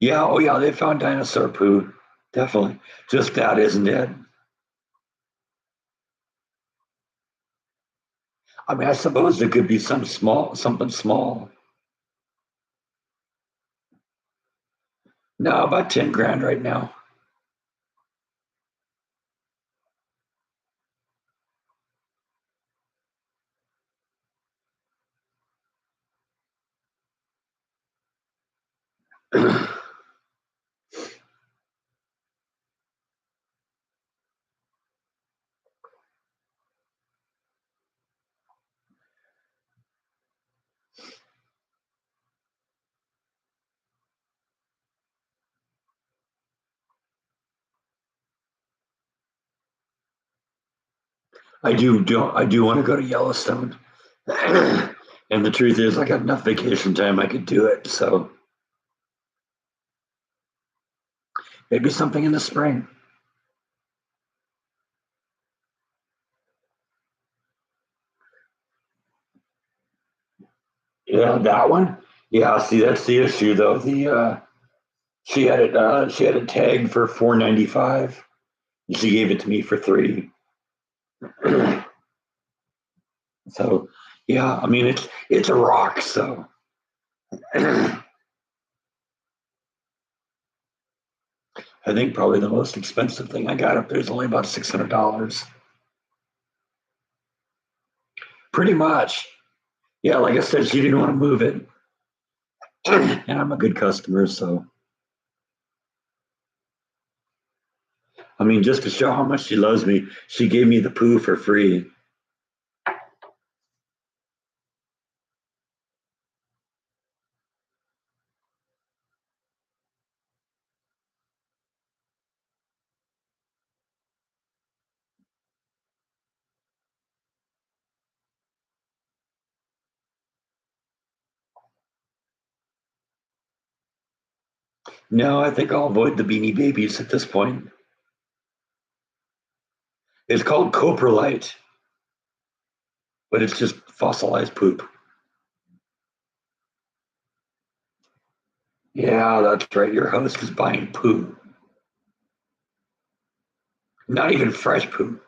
Yeah, oh yeah, they found dinosaur poo. Definitely. Just that isn't it? I mean, I suppose there could be something small. No, about 10 grand right now. I do want to go to Yellowstone. And the truth is, I got enough vacation time I could do it. So maybe something in the spring. Yeah, that one. Yeah, see, that's the issue though. The she had it tagged for 495. And she gave it to me for three. So yeah, I mean it's a rock. So I think probably the most expensive thing I got up there is only about $600. Pretty much. Yeah, like I said, she didn't want to move it, and I'm a good customer, so I mean, just to show how much she loves me, she gave me the poo for free. No, I think I'll avoid the Beanie Babies at this point. It's called coprolite, but it's just fossilized poop. Yeah, that's right. Your host is buying poo, not even fresh poo.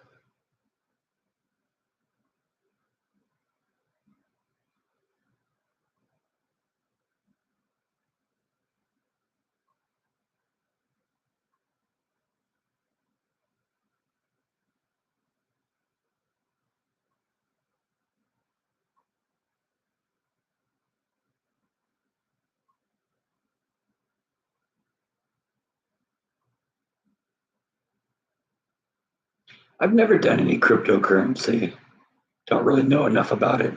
I've never done any cryptocurrency. Don't really know enough about it.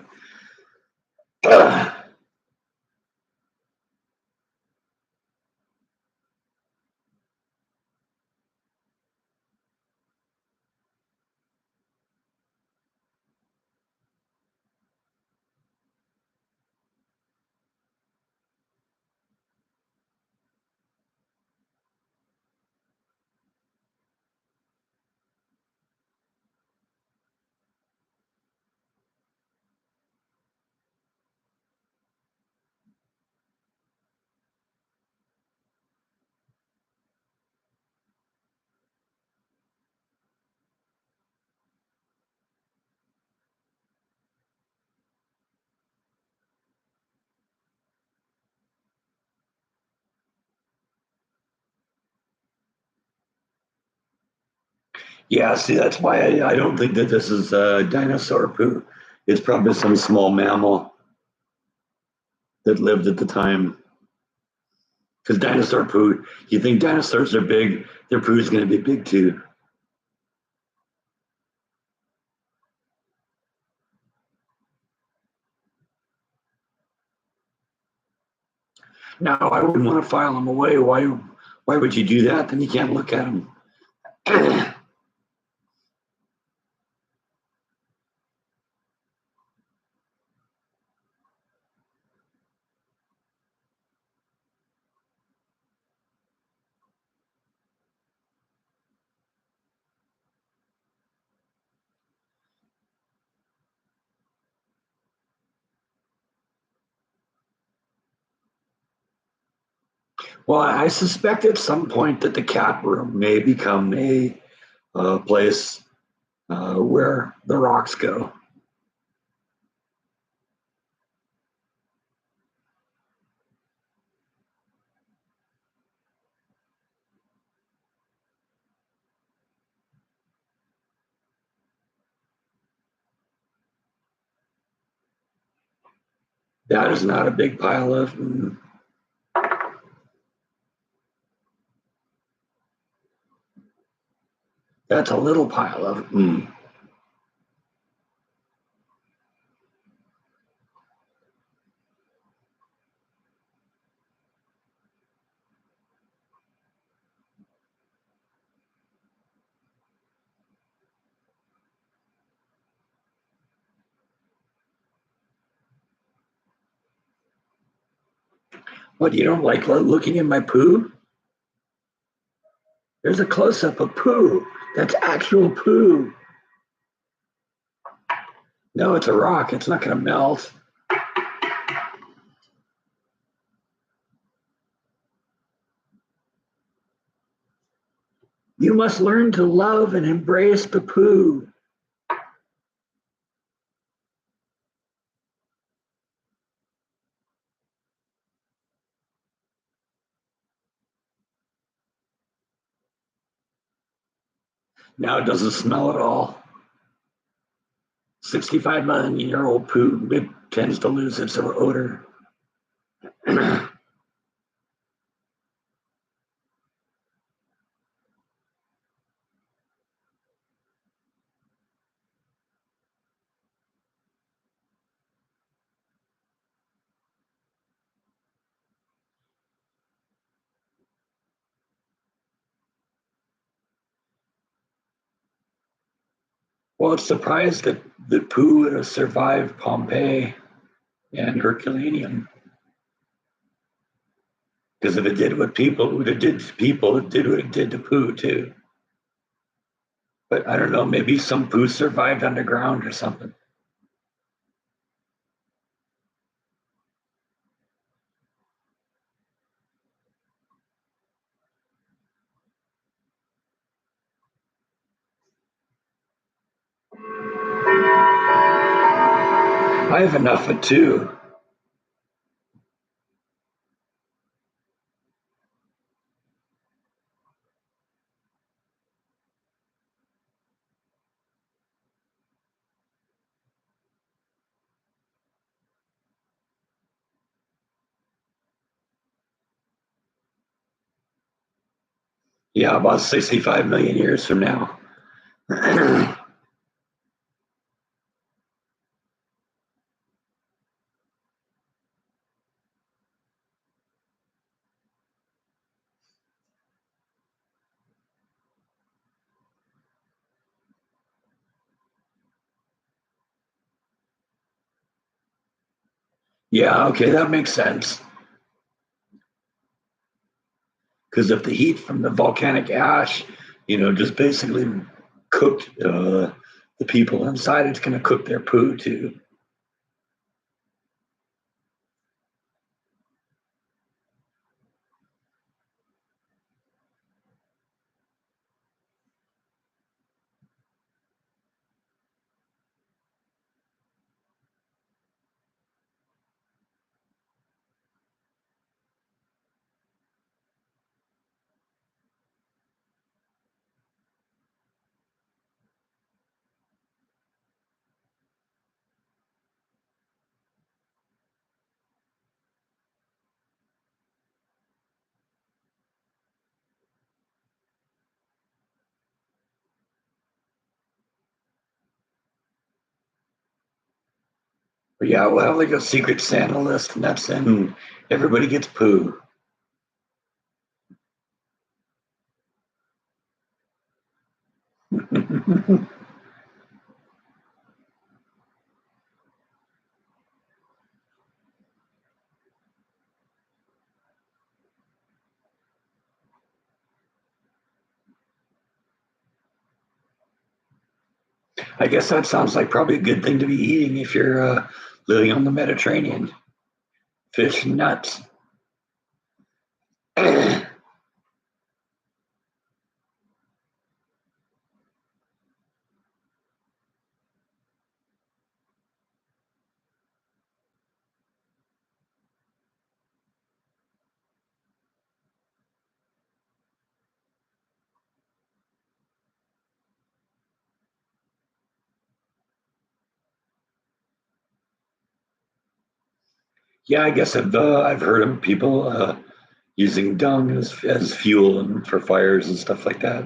Yeah, see, that's why I don't think that this is dinosaur poo. It's probably some small mammal that lived at the time. Because dinosaur poo, you think dinosaurs are big, their poo is going to be big too. No, I wouldn't want to file them away. Why would you do that? Then you can't look at them. Well, I suspect at some point that the cat room may become a place where the rocks go. That is not a big pile of. That's a little pile of. What, you don't like looking at my poo? There's a close up of poo. That's actual poo. No, it's a rock. It's not going to melt. You must learn to love and embrace the poo. Now it doesn't smell at all. 65 million-year-old poo, it tends to lose its odor. Well, it's surprised that the poo would have survived Pompeii and Herculaneum. Because if it did what people would have did to people, it did what it did to poo too. But I don't know, maybe some poo survived underground or something. I have enough of two. Yeah, about 65 million years from now. Yeah, okay, that makes sense. Because if the heat from the volcanic ash, just basically cooked the people inside, it's going to cook their poo too. But yeah, we'll have like a secret Santa list, and that's in everybody gets poo. I guess that sounds like probably a good thing to be eating if you're living on the Mediterranean. Fish and nuts. Yeah, I guess I've heard of people using dung as fuel and for fires and stuff like that.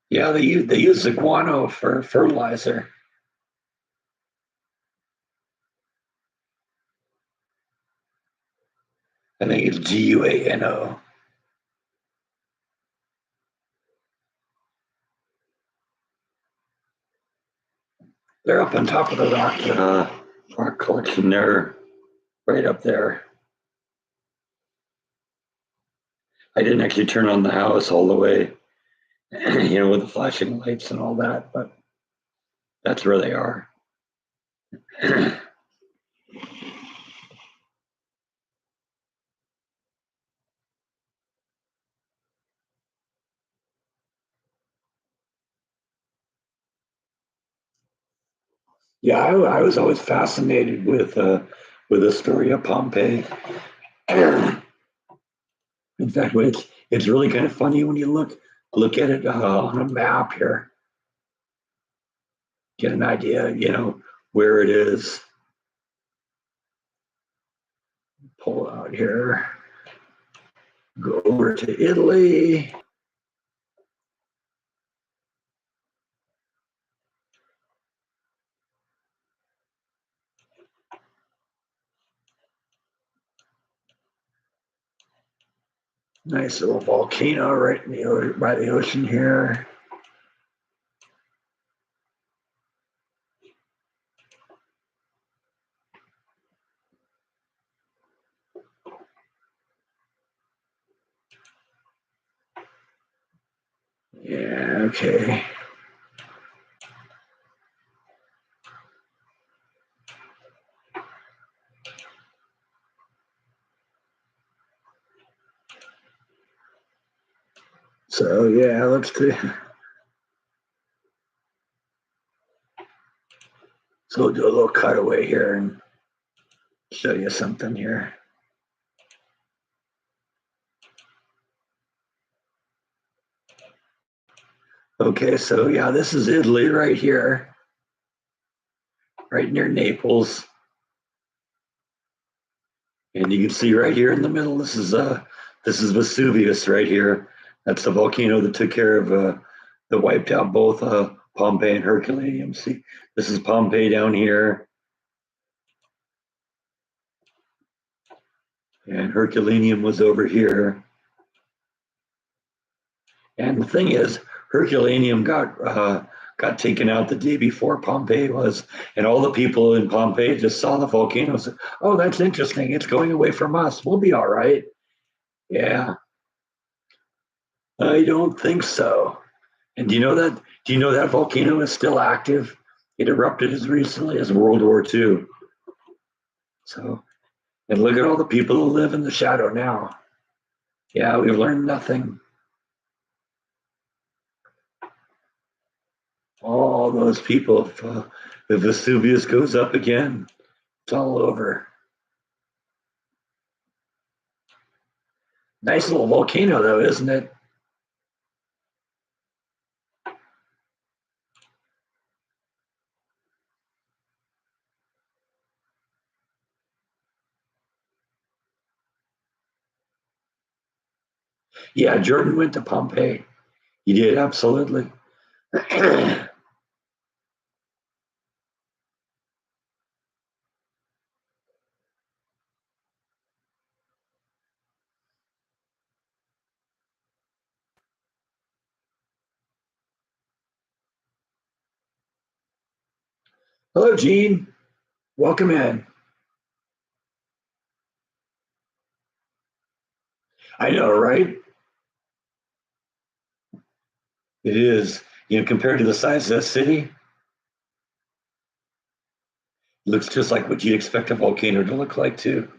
Yeah, they use the guano for fertilizer. I think it's GUANO. They're up on top of the rock collection there, right up there. I didn't actually turn on the house all the way, with the flashing lights and all that, but that's where they are. Yeah, I was always fascinated with the story of Pompeii. In fact, it's really kind of funny when you look at it on a map here, get an idea, where it is. Pull out here, go over to Italy. Nice little volcano right by the ocean here. Yeah, okay. So yeah, let's do. So we'll do a little cutaway here and show you something here. Okay, so yeah, this is Italy right here, right near Naples. And you can see right here in the middle, this is Vesuvius right here. That's the volcano that took care of that wiped out both Pompeii and Herculaneum. See, this is Pompeii down here, and Herculaneum was over here. And the thing is, Herculaneum got taken out the day before Pompeii was, and all the people in Pompeii just saw the volcano and said, "Oh, that's interesting. It's going away from us. We'll be all right." Yeah, I don't think so. And Do you know that volcano is still active? It erupted as recently as World War II. So, and look at all the people who live in the shadow now. Yeah, we've learned nothing. all those people. If Vesuvius goes up again, it's all over. Nice little volcano, though, isn't it? Yeah, Jordan went to Pompeii. He did, absolutely. Hello, Gene. Welcome in. I know, right? It is. Compared to the size of that city, it looks just like what you'd expect a volcano to look like, too.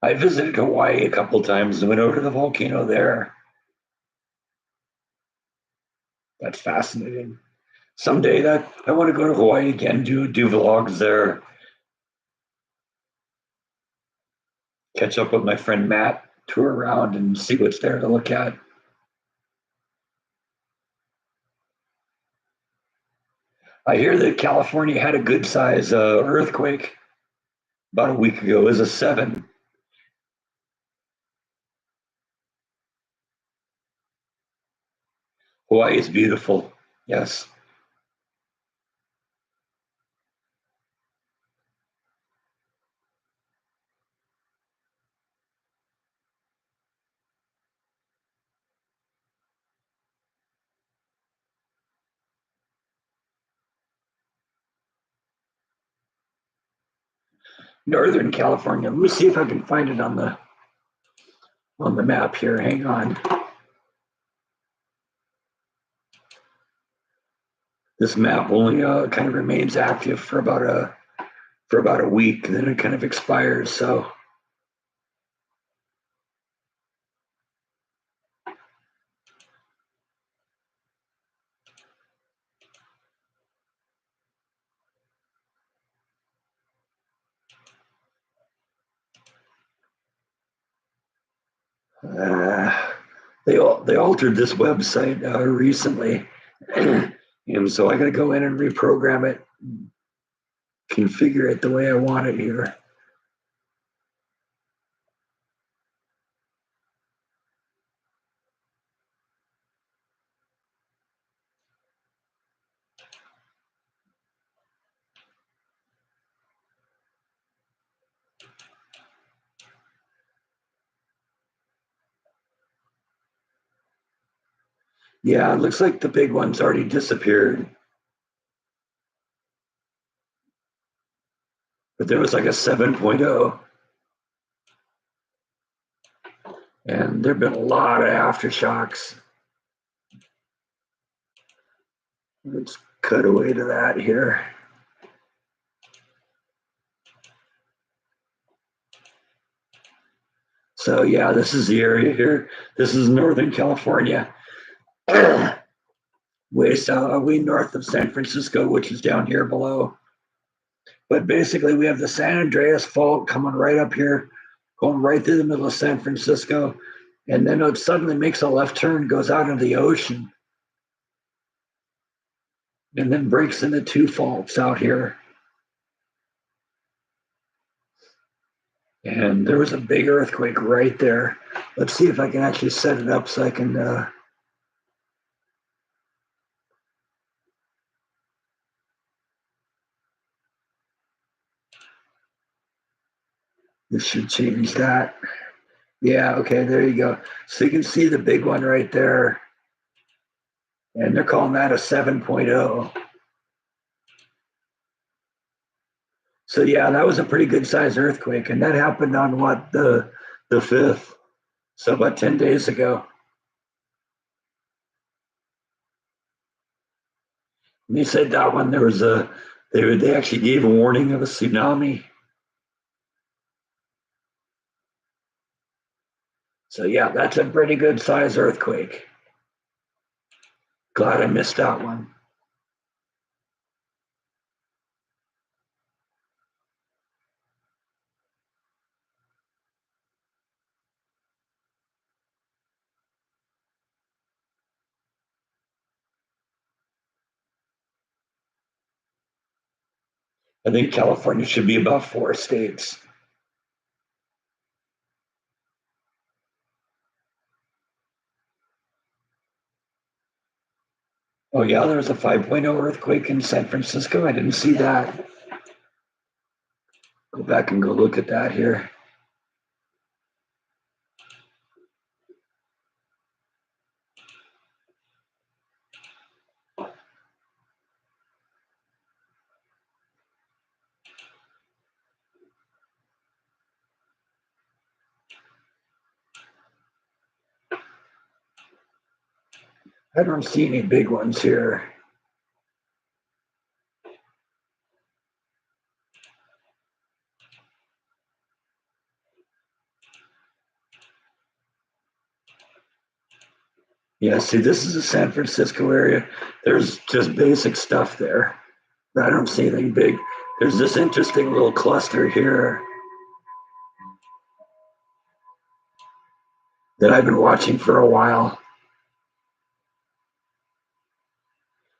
I visited Hawaii a couple times and went over to the volcano there. That's fascinating. Someday that I want to go to Hawaii again, do vlogs there, catch up with my friend Matt, tour around and see what's there to look at. I hear that California had a good size earthquake about a week ago. It was a 7. Hawaii is beautiful. Yes. Northern California. Let me see if I can find it on the map here. Hang on. This map only kind of remains active for about a week, and then it kind of expires. So they altered this website recently, and so I got to go in and reprogram it, configure it the way I want it here. Yeah, it looks like the big one's already disappeared, but there was like a 7.0, and there have been a lot of aftershocks. Let's cut away to that here. So yeah, this is the area here. This is Northern California, way north of San Francisco, which is down here below. But basically, we have the San Andreas Fault coming right up here, going right through the middle of San Francisco, and then it suddenly makes a left turn, goes out into the ocean, and then breaks into two faults out here. And there was a big earthquake right there. Let's see if I can actually set it up so I can. This should change that. Yeah, okay, there you go. So you can see the big one right there. And they're calling that a 7.0. So yeah, that was a pretty good sized earthquake. And that happened on what, the 5th. So about 10 days ago. And he said that one there was They actually gave a warning of a tsunami. So yeah, that's a pretty good size earthquake. Glad I missed that one. I think California should be about 4 states. Oh yeah, there was a 5.0 earthquake in San Francisco. I didn't see that. Go back and go look at that here. I don't see any big ones here. Yeah, see, this is the San Francisco area. There's just basic stuff there. I don't see anything big. There's this interesting little cluster here that I've been watching for a while.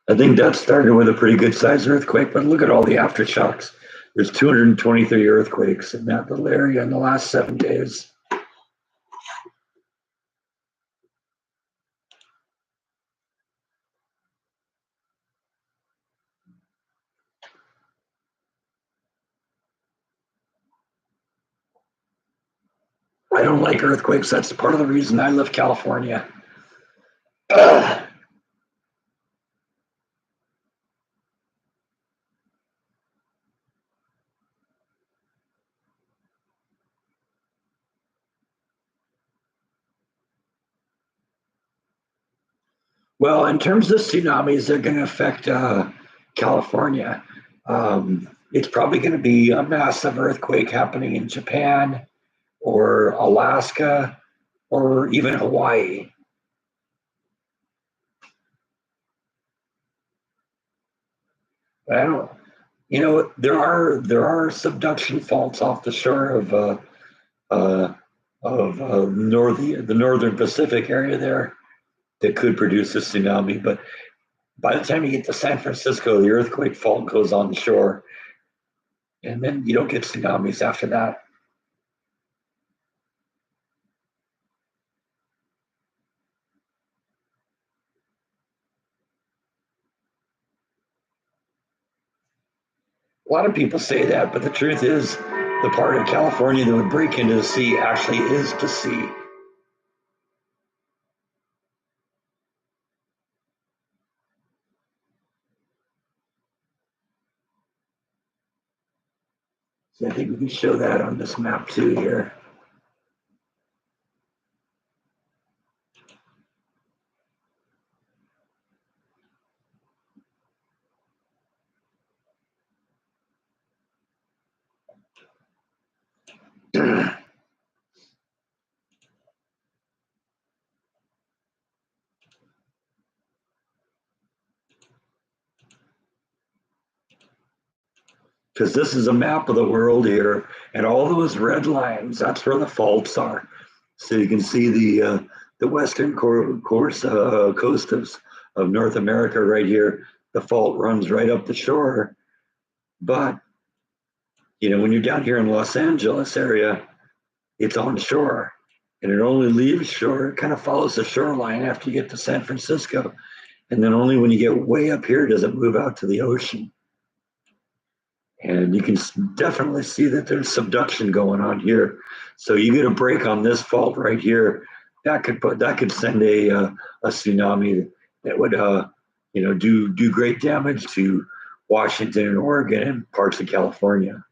I think that started with a pretty good sized earthquake, but look at all the aftershocks. There's 223 earthquakes in that little area in the last 7 days. I don't like earthquakes. That's part of the reason I left California. Well, in terms of tsunamis, they're going to affect California. It's probably going to be a massive earthquake happening in Japan or Alaska or even Hawaii. I don't, there are subduction faults off the shore uh, of the northern Pacific area there that could produce a tsunami. But by the time you get to San Francisco, the earthquake fault goes on shore, and then you don't get tsunamis after that. A lot of people say that, but the truth is, the part of California that would break into the sea actually is the sea. So I think we can show that on this map too here. Because this is a map of the world here, and all those red lines, that's where the faults are. So you can see the western coast of North America right here. The fault runs right up the shore. But, when you're down here in Los Angeles area, it's on shore and it only leaves shore. It kind of follows the shoreline after you get to San Francisco. And then only when you get way up here does it move out to the ocean. And you can definitely see that there's subduction going on here. So you get a break on this fault right here, that could send a tsunami that would do great damage to Washington and Oregon and parts of California.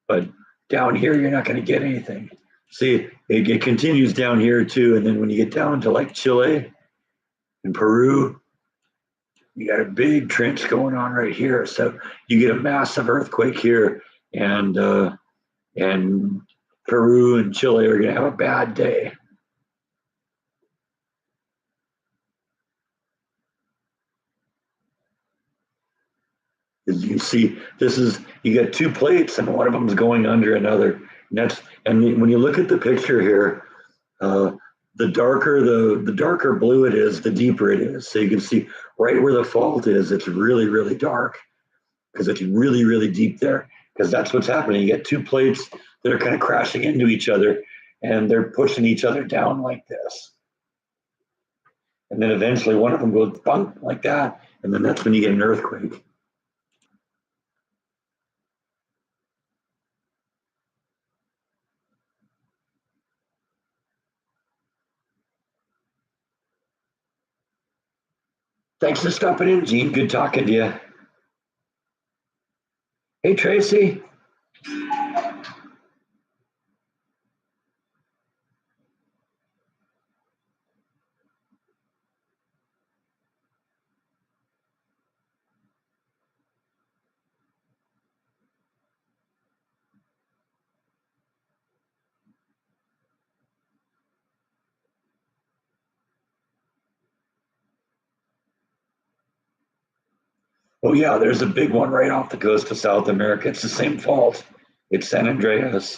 But down here, you're not going to get anything. See, it continues down here too, and then when you get down to like Chile and Peru, You got a big trench going on right here. So you get a massive earthquake here, and Peru and Chile are going to have a bad day. As you see, you got two plates, and one of them is going under another. And when you look at the picture here, uh, the darker blue it is, the deeper it is. So you can see right where the fault is. It's really really dark because it's really really deep there. Because that's what's happening. You get two plates that are kind of crashing into each other, and they're pushing each other down like this. And then eventually one of them goes bunk like that, and then that's when you get an earthquake. Thanks for stopping in, Gene. Good talking to you. Hey, Tracy. Oh, yeah, there's a big one right off the coast of South America. It's the same fault. It's San Andreas.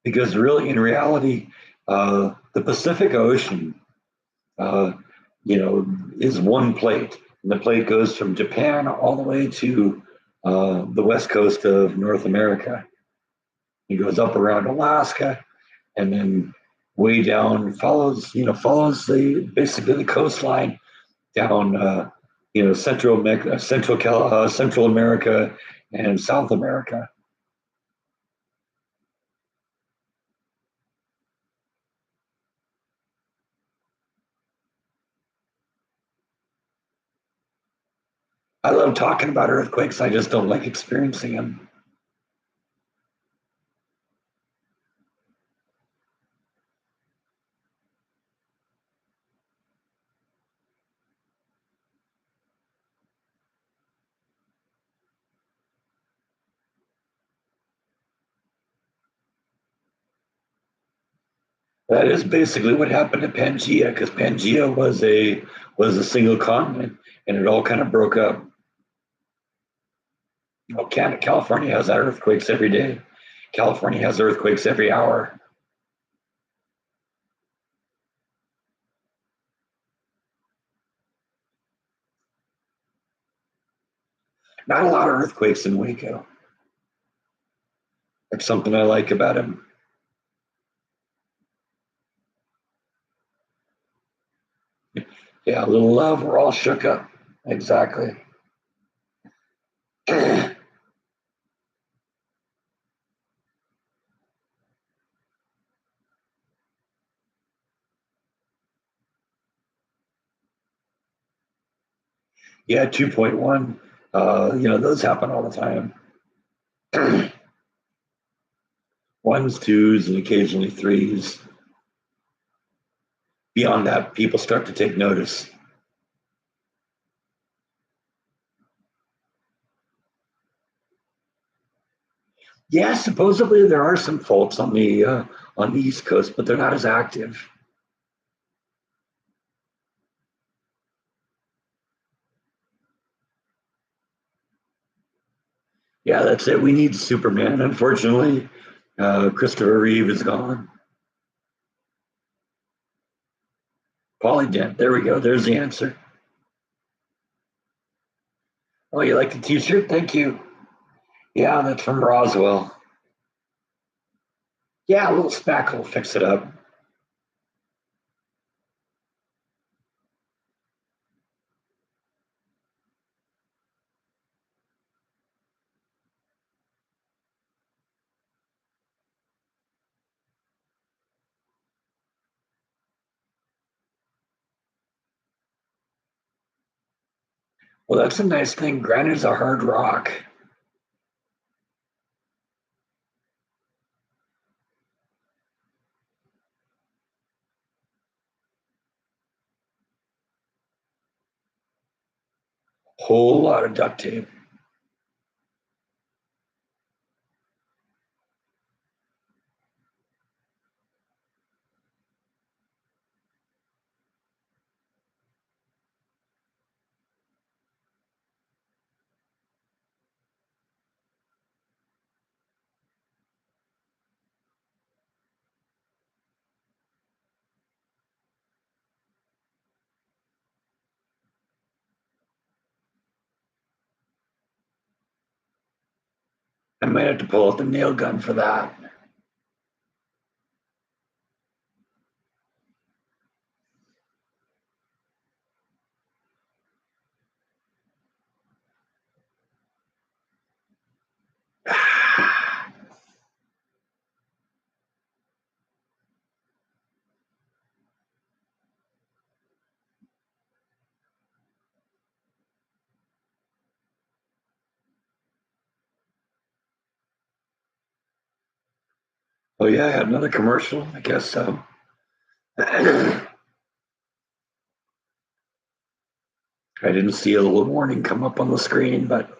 Because really, in reality, the Pacific Ocean, uh, is one plate. And the plate goes from Japan all the way to the west coast of North America. It goes up around Alaska, and then way down follows the basically the coastline down Central America and South America. I love talking about earthquakes. I just don't like experiencing them. That is basically what happened to Pangea, because Pangea was a single continent, and it all kind of broke up. California has earthquakes every day. California has earthquakes every hour. Not a lot of earthquakes in Waco. That's something I like about him. Yeah, a little love. We're all shook up. Exactly. Yeah, 2.1. Those happen all the time. Ones, twos, and occasionally threes. Beyond that, people start to take notice. Yeah, supposedly there are some faults on the East Coast, but they're not as active. Yeah, that's it. We need Superman. Unfortunately, Christopher Reeve is gone. Polydent. There we go. There's the answer. Oh, you like the T-shirt? Thank you. Yeah, that's from Roswell. Yeah, a little spackle will fix it up. Well, that's a nice thing. Granite's a hard rock. Whole lot of duct tape. I might have to pull out the nail gun for that. Oh yeah, I had another commercial. I guess so. I didn't see a little warning come up on the screen, but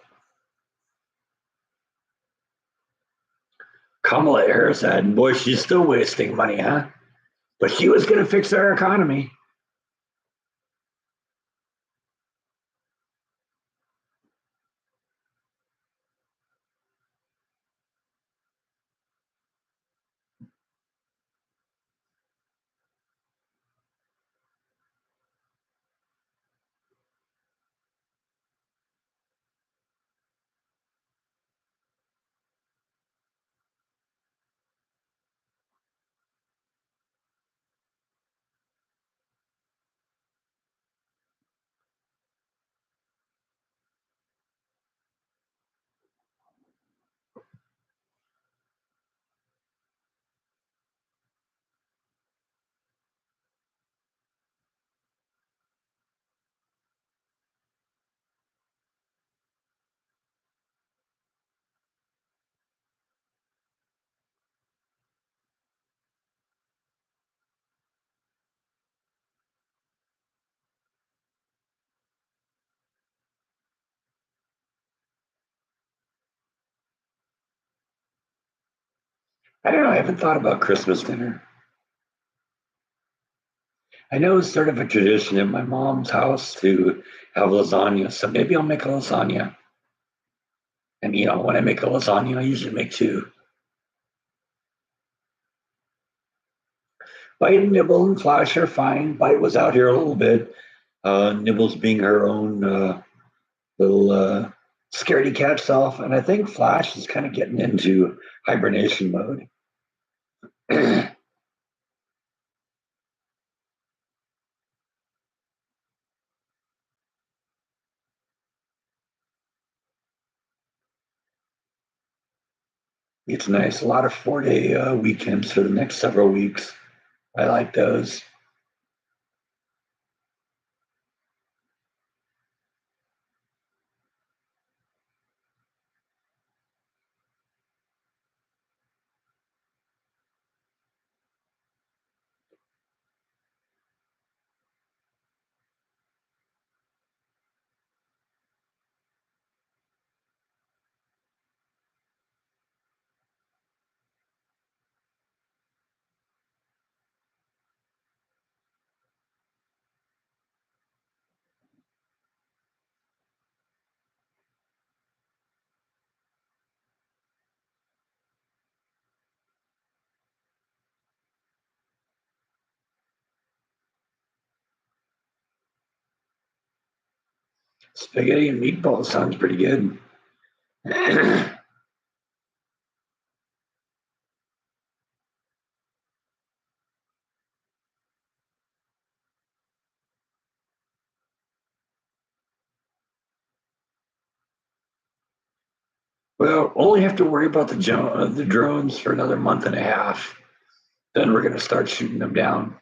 Kamala Harris had, boy, she's still wasting money, huh? But she was going to fix our economy. I don't know. I haven't thought about Christmas dinner. I know it's sort of a tradition at my mom's house to have lasagna, so maybe I'll make a lasagna. And when I make a lasagna, I usually make two. Bite and Nibble and Flash are fine. Bite was out here a little bit. Nibbles being her own little scaredy cat self, and I think Flash is kind of getting into hibernation mode. It's nice. A lot of 4-day weekends for the next several weeks. I like those. Spaghetti and meatballs sounds pretty good. Well, only have to worry about the drones for another month and a half. Then we're going to start shooting them down.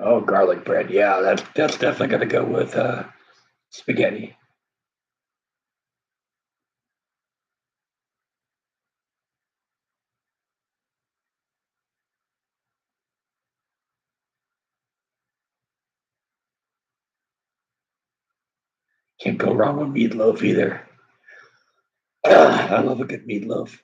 Oh, garlic bread. Yeah, that's definitely going to go with spaghetti. Can't go wrong with meatloaf either. I love a good meatloaf.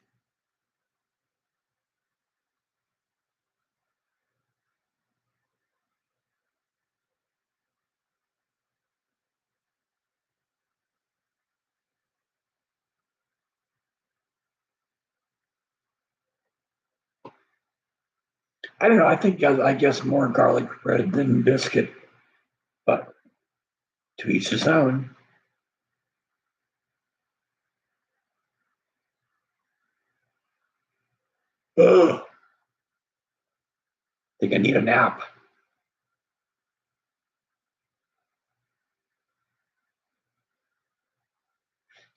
I don't know. I guess more garlic bread than biscuit, but to each his own. Ugh, I think I need a nap.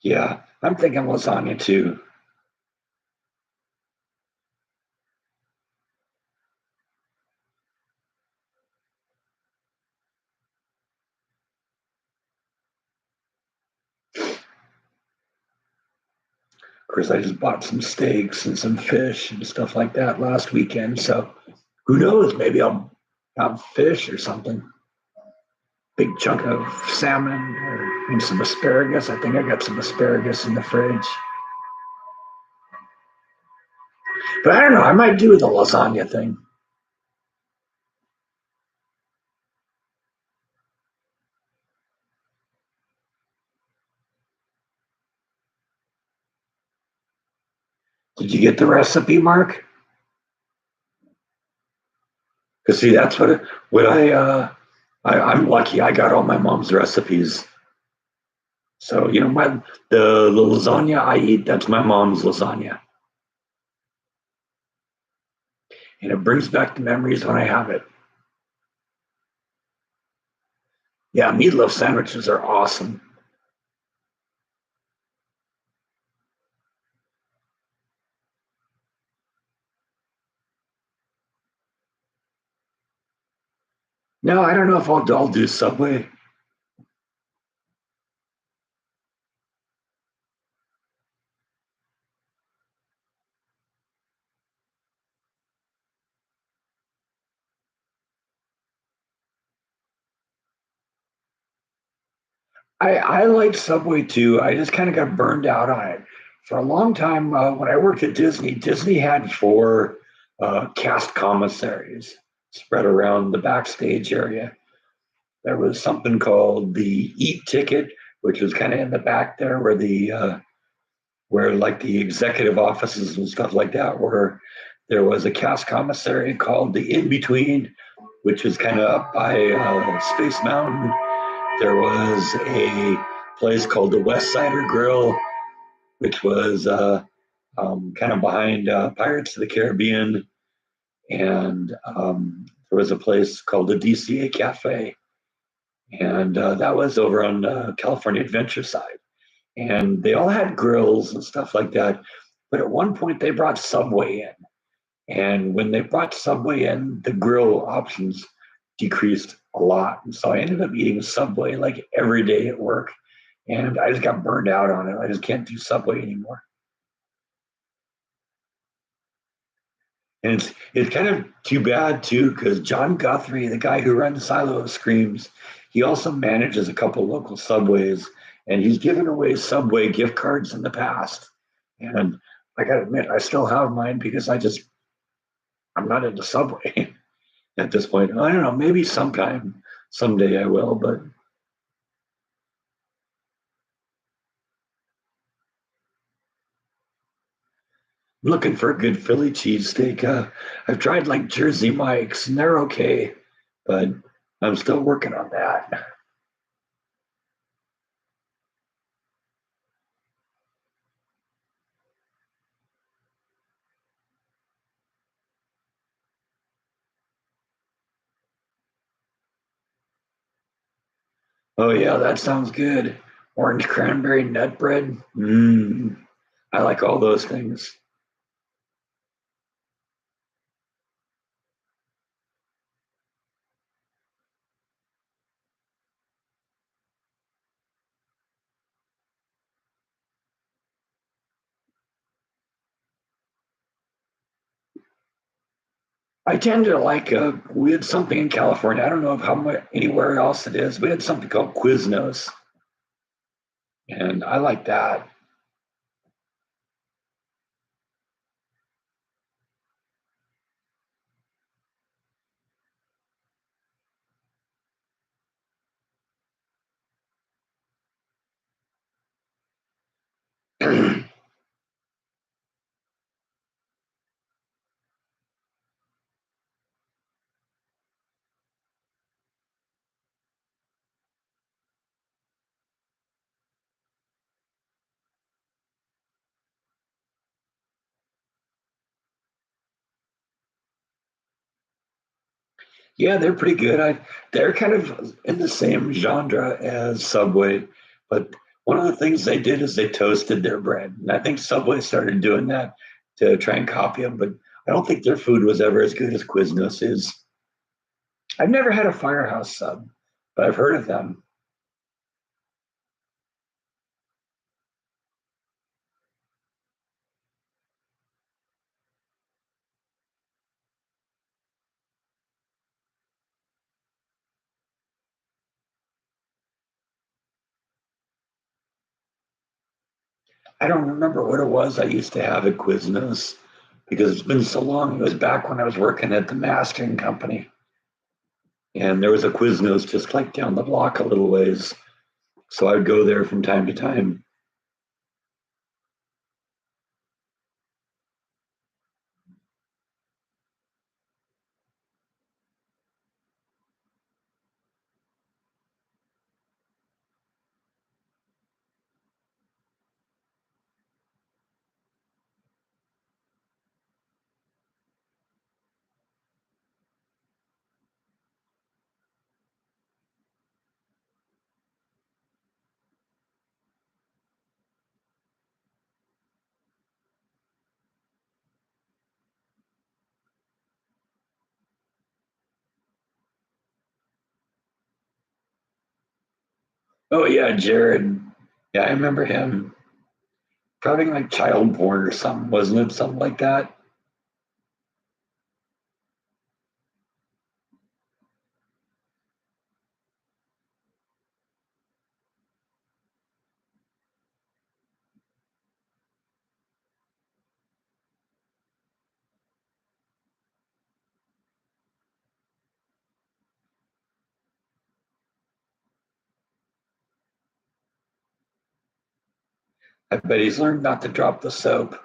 Yeah, I'm thinking lasagna too. Of course, I just bought some steaks and some fish and stuff like that last weekend. So who knows? Maybe I'll have fish or something. Big chunk of salmon or and some asparagus. I think I got some asparagus in the fridge. But I don't know. I might do the lasagna thing. Did you get the recipe, Mark? Because see, that's what I'm lucky. I got all my mom's recipes. So the lasagna I eat, that's my mom's lasagna, and it brings back the memories when I have it. Yeah, meatloaf sandwiches are awesome. No, I don't know if I'll do Subway. I like Subway too. I just kind of got burned out on it. For a long time, when I worked at Disney, Disney had four cast commissaries spread around the backstage area. There was something called the Eat Ticket, which was kind of in the back there, where like the executive offices and stuff like that were. There was a cast commissary called the In Between, which was kind of up by Space Mountain. There was a place called the West Sider Grill, which was kind of behind Pirates of the Caribbean. And there was a place called the DCA Cafe. And that was over on California Adventure side. And they all had grills and stuff like that. But at one point, they brought Subway in. And when they brought Subway in, the grill options decreased a lot. And so I ended up eating Subway like every day at work. And I just got burned out on it. I just can't do Subway anymore. And it's kind of too bad too, because John Guthrie, the guy who runs Silo of Screams, he also manages a couple local subways, and he's given away Subway gift cards in the past. And I gotta admit, I still have mine because I'm not into Subway at this point. I don't know, maybe someday I will, but I'm looking for a good Philly cheesesteak. I've tried like Jersey Mike's, and they're okay, but I'm still working on that. Oh yeah, that sounds good. Orange cranberry nut bread. I like all those things. I tend to like, we had something in California. I don't know if how much anywhere else it is. We had something called Quiznos, and I like that. Yeah, they're pretty good. They're kind of in the same genre as Subway, but one of the things they did is they toasted their bread, and I think Subway started doing that to try and copy them. But I don't think their food was ever as good as Quiznos is. I've never had a Firehouse sub, but I've heard of them. I don't remember what it was I used to have at Quiznos because it's been so long. It was back when I was working at the mastering company, and there was a Quiznos just like down the block a little ways. So I would go there from time to time. Oh yeah, Jared. Yeah, I remember him. Probably like child porn or something, wasn't it? Something like that. I bet he's learned not to drop the soap.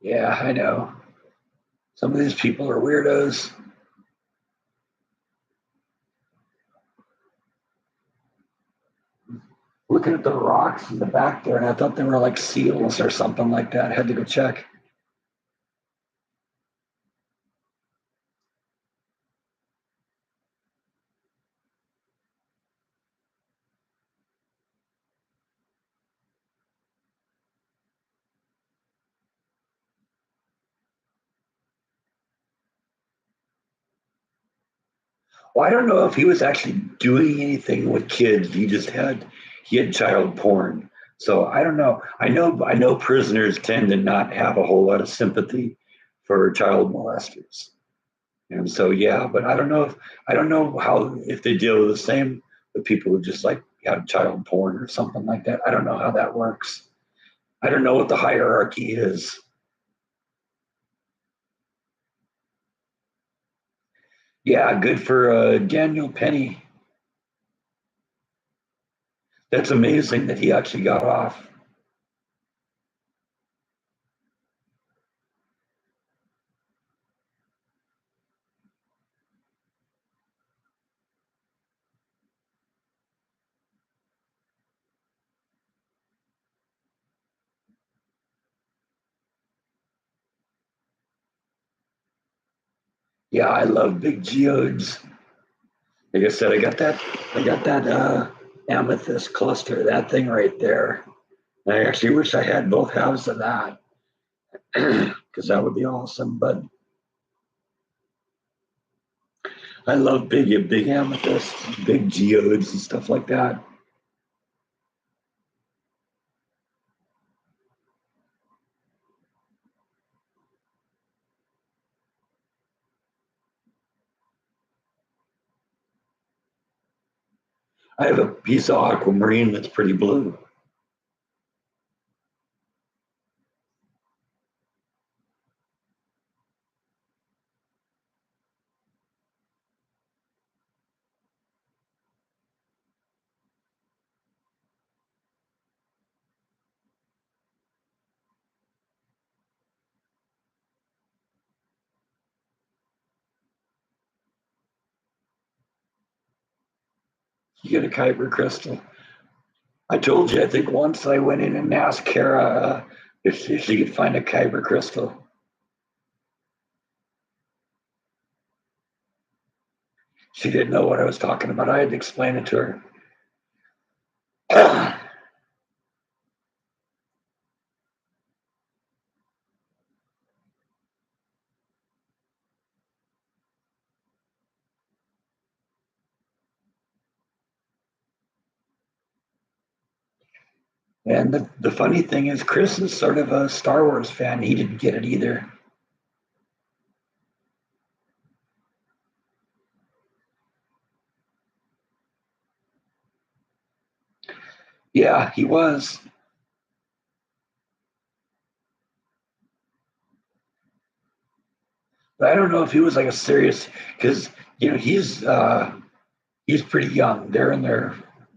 Yeah, I know. Some of these people are weirdos. Looking at the rocks in the back there, and I thought they were like seals or something like that. I had to go check. Well, I don't know if he was actually doing anything with kids. He had child porn. So I don't know. I know prisoners tend to not have a whole lot of sympathy for child molesters. And so yeah, but I don't know how if they deal with the same with people who just like have child porn or something like that. I don't know how that works. I don't know what the hierarchy is. Yeah, good for Daniel Penny. That's amazing that he actually got off. Yeah, I love big geodes. Like I said, I got that amethyst cluster, that thing right there. And I actually wish I had both halves of that because that would be awesome. But I love big amethysts, big geodes and stuff like that. I have a piece of aquamarine that's pretty blue. You get a kyber crystal. I told you, I think once I went in and asked Kara if she could find a kyber crystal. She didn't know what I was talking about. I had to explain it to her. And the funny thing is, Chris is sort of a Star Wars fan. He didn't get it either. Yeah, he was. But I don't know if he was like a serious, because he's pretty young. They're in their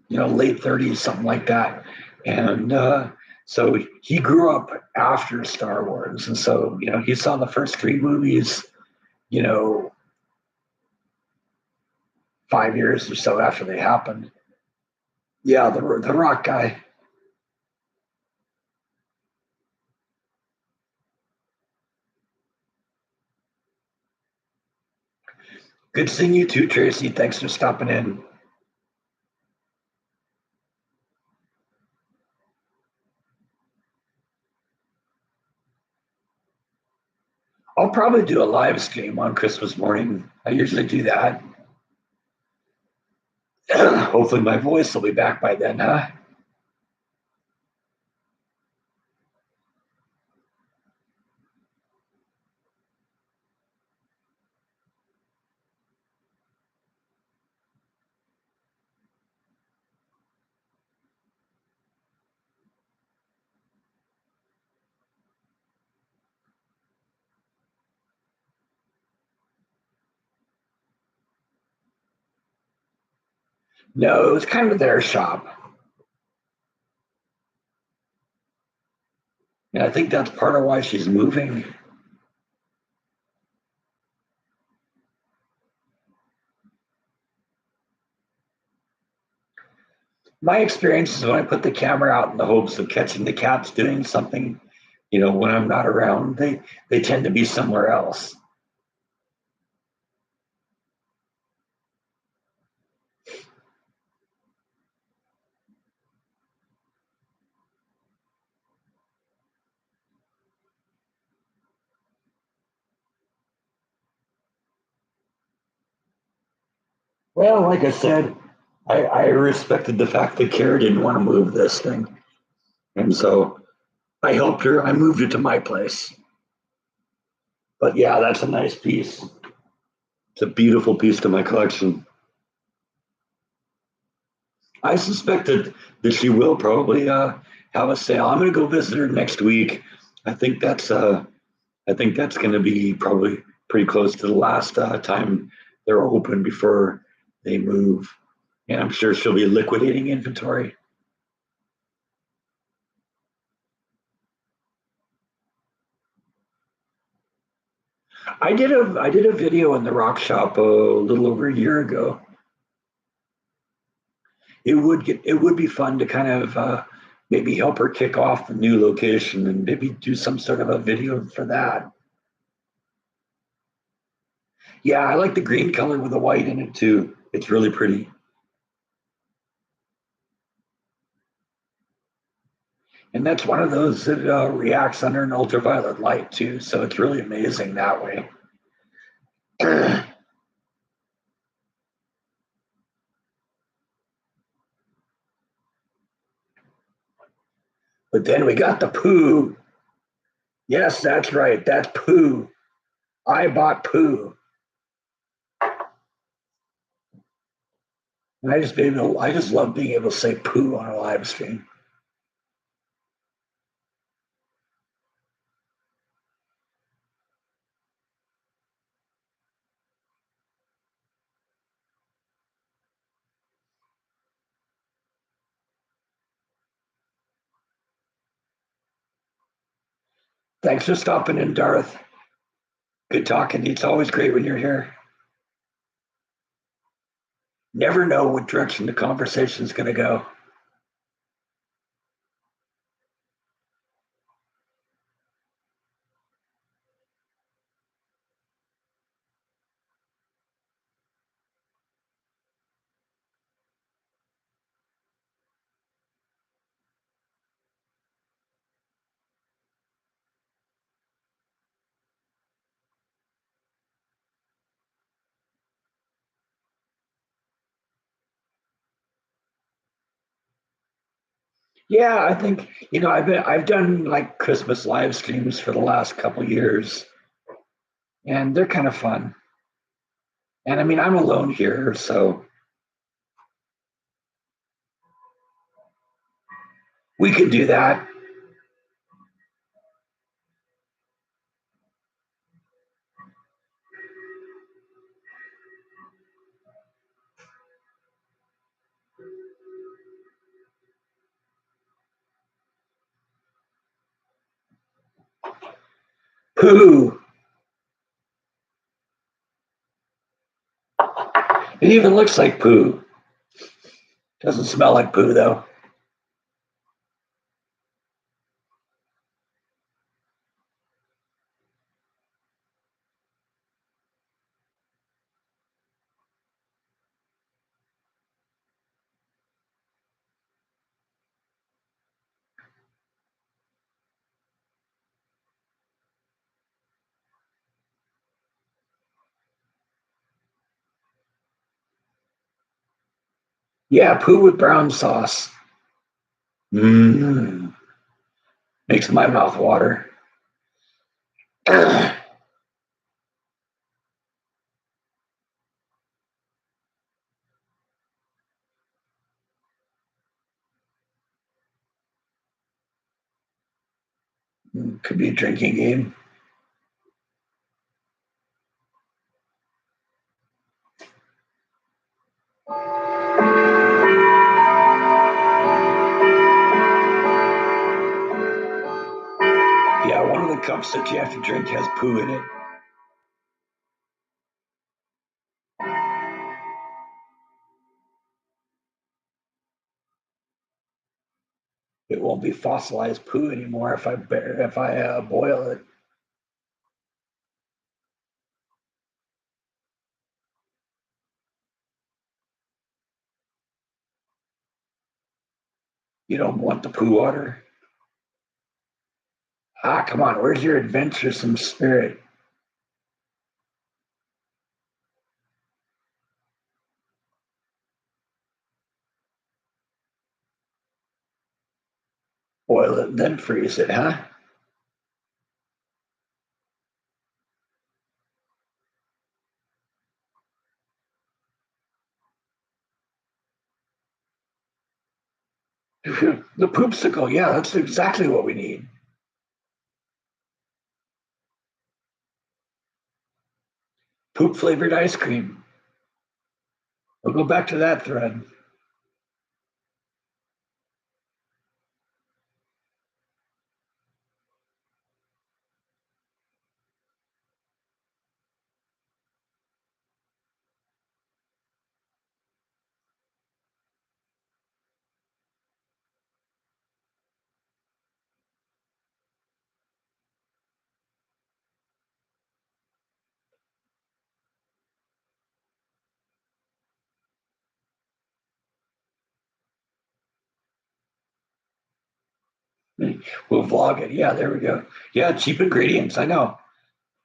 late 30s, something like that, and so he grew up after Star Wars, and so he saw the first three movies, you know, 5 years or so after they happened. Yeah, the Rock guy. Good seeing you too, Tracy. Thanks for stopping in. I'll probably do a live stream on Christmas morning. I usually do that. Hopefully, my voice will be back by then, huh? No, it was kind of their shop. And I think that's part of why she's moving. My experience is when I put the camera out in the hopes of catching the cats doing something, when I'm not around, they tend to be somewhere else. Well, like I said, I respected the fact that Kara didn't want to move this thing. And so I helped her. I moved it to my place. But yeah, that's a nice piece. It's a beautiful piece to my collection. I suspected that she will probably have a sale. I'm going to go visit her next week. I think that's uh, I think that's going to be probably pretty close to the last time they're open before they move. And I'm sure she'll be liquidating inventory. I did a video in the rock shop a little over a year ago. It would be fun to kind of maybe help her kick off the new location and maybe do some sort of a video for that. Yeah, I like the green color with the white in it too. It's really pretty. And that's one of those that reacts under an ultraviolet light too. So it's really amazing that way. But then we got the poo. Yes, that's right. That's poo. I bought poo. And I just love being able to say poo on a live stream. Thanks for stopping in, Darth. Good talking to you. It's always great when you're here. Never know what direction the conversation is going to go. Yeah, I think I've done like Christmas live streams for the last couple years, and they're kind of fun. And I mean, I'm alone here, so we could do that. Poo. It even looks like poo. Doesn't smell like poo though. Yeah, poo with brown sauce. Mmm. Makes my mouth water. Could be a drinking game. Yeah, one of the cups that you have to drink has poo in it. It won't be fossilized poo anymore if I boil it. You don't want the poo water. Ah, come on. Where's your adventuresome spirit? Boil it, then freeze it, huh? The poopsicle. Yeah, that's exactly what we need. Poop flavored ice cream. We'll go back to that thread. We'll vlog it. Yeah, there we go. Yeah, cheap ingredients. I know.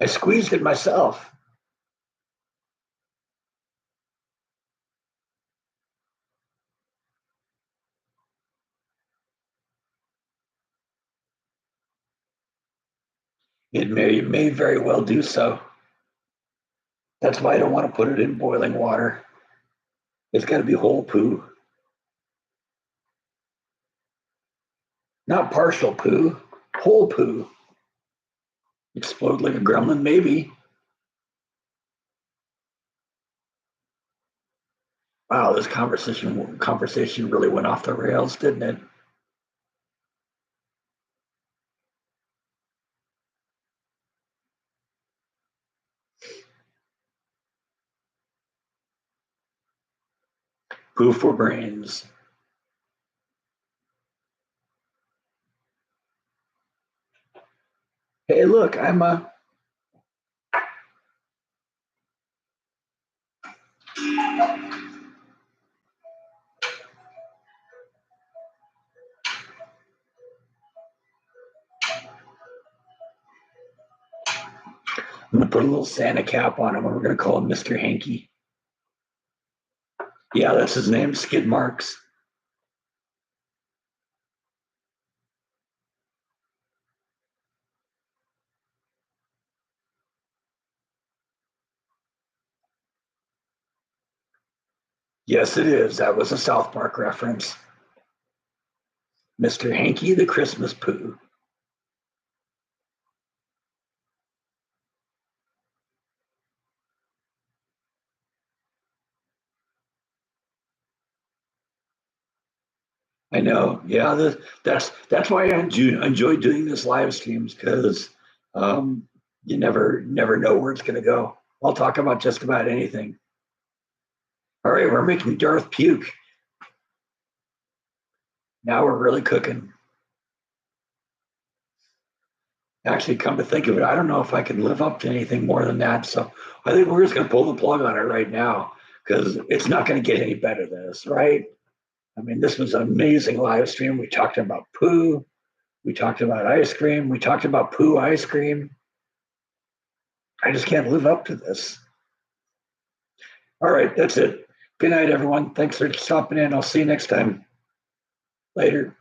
I squeezed it myself. It may very well do so. That's why I don't want to put it in boiling water. It's got to be whole poo, not partial poo, whole poo. Explode like a gremlin, maybe. Wow, this conversation really went off the rails, didn't it? Poo for brains. Hey, look, I'm gonna put a little Santa cap on him, and we're gonna call him Mr. Hanky. Yeah, that's his name, Skid Marks. Yes, it is. That was a South Park reference. Mr. Hanky the Christmas Poo. I know. Yeah, that's why I enjoy doing this live streams because you never know where it's going to go. I'll talk about just about anything. All right, we're making Darth puke. Now we're really cooking. Actually, come to think of it, I don't know if I can live up to anything more than that. So I think we're just going to pull the plug on it right now because it's not going to get any better than this, right? I mean, this was an amazing live stream. We talked about poo. We talked about ice cream. We talked about poo ice cream. I just can't live up to this. All right, that's it. Good night, everyone. Thanks for stopping in. I'll see you next time. Later.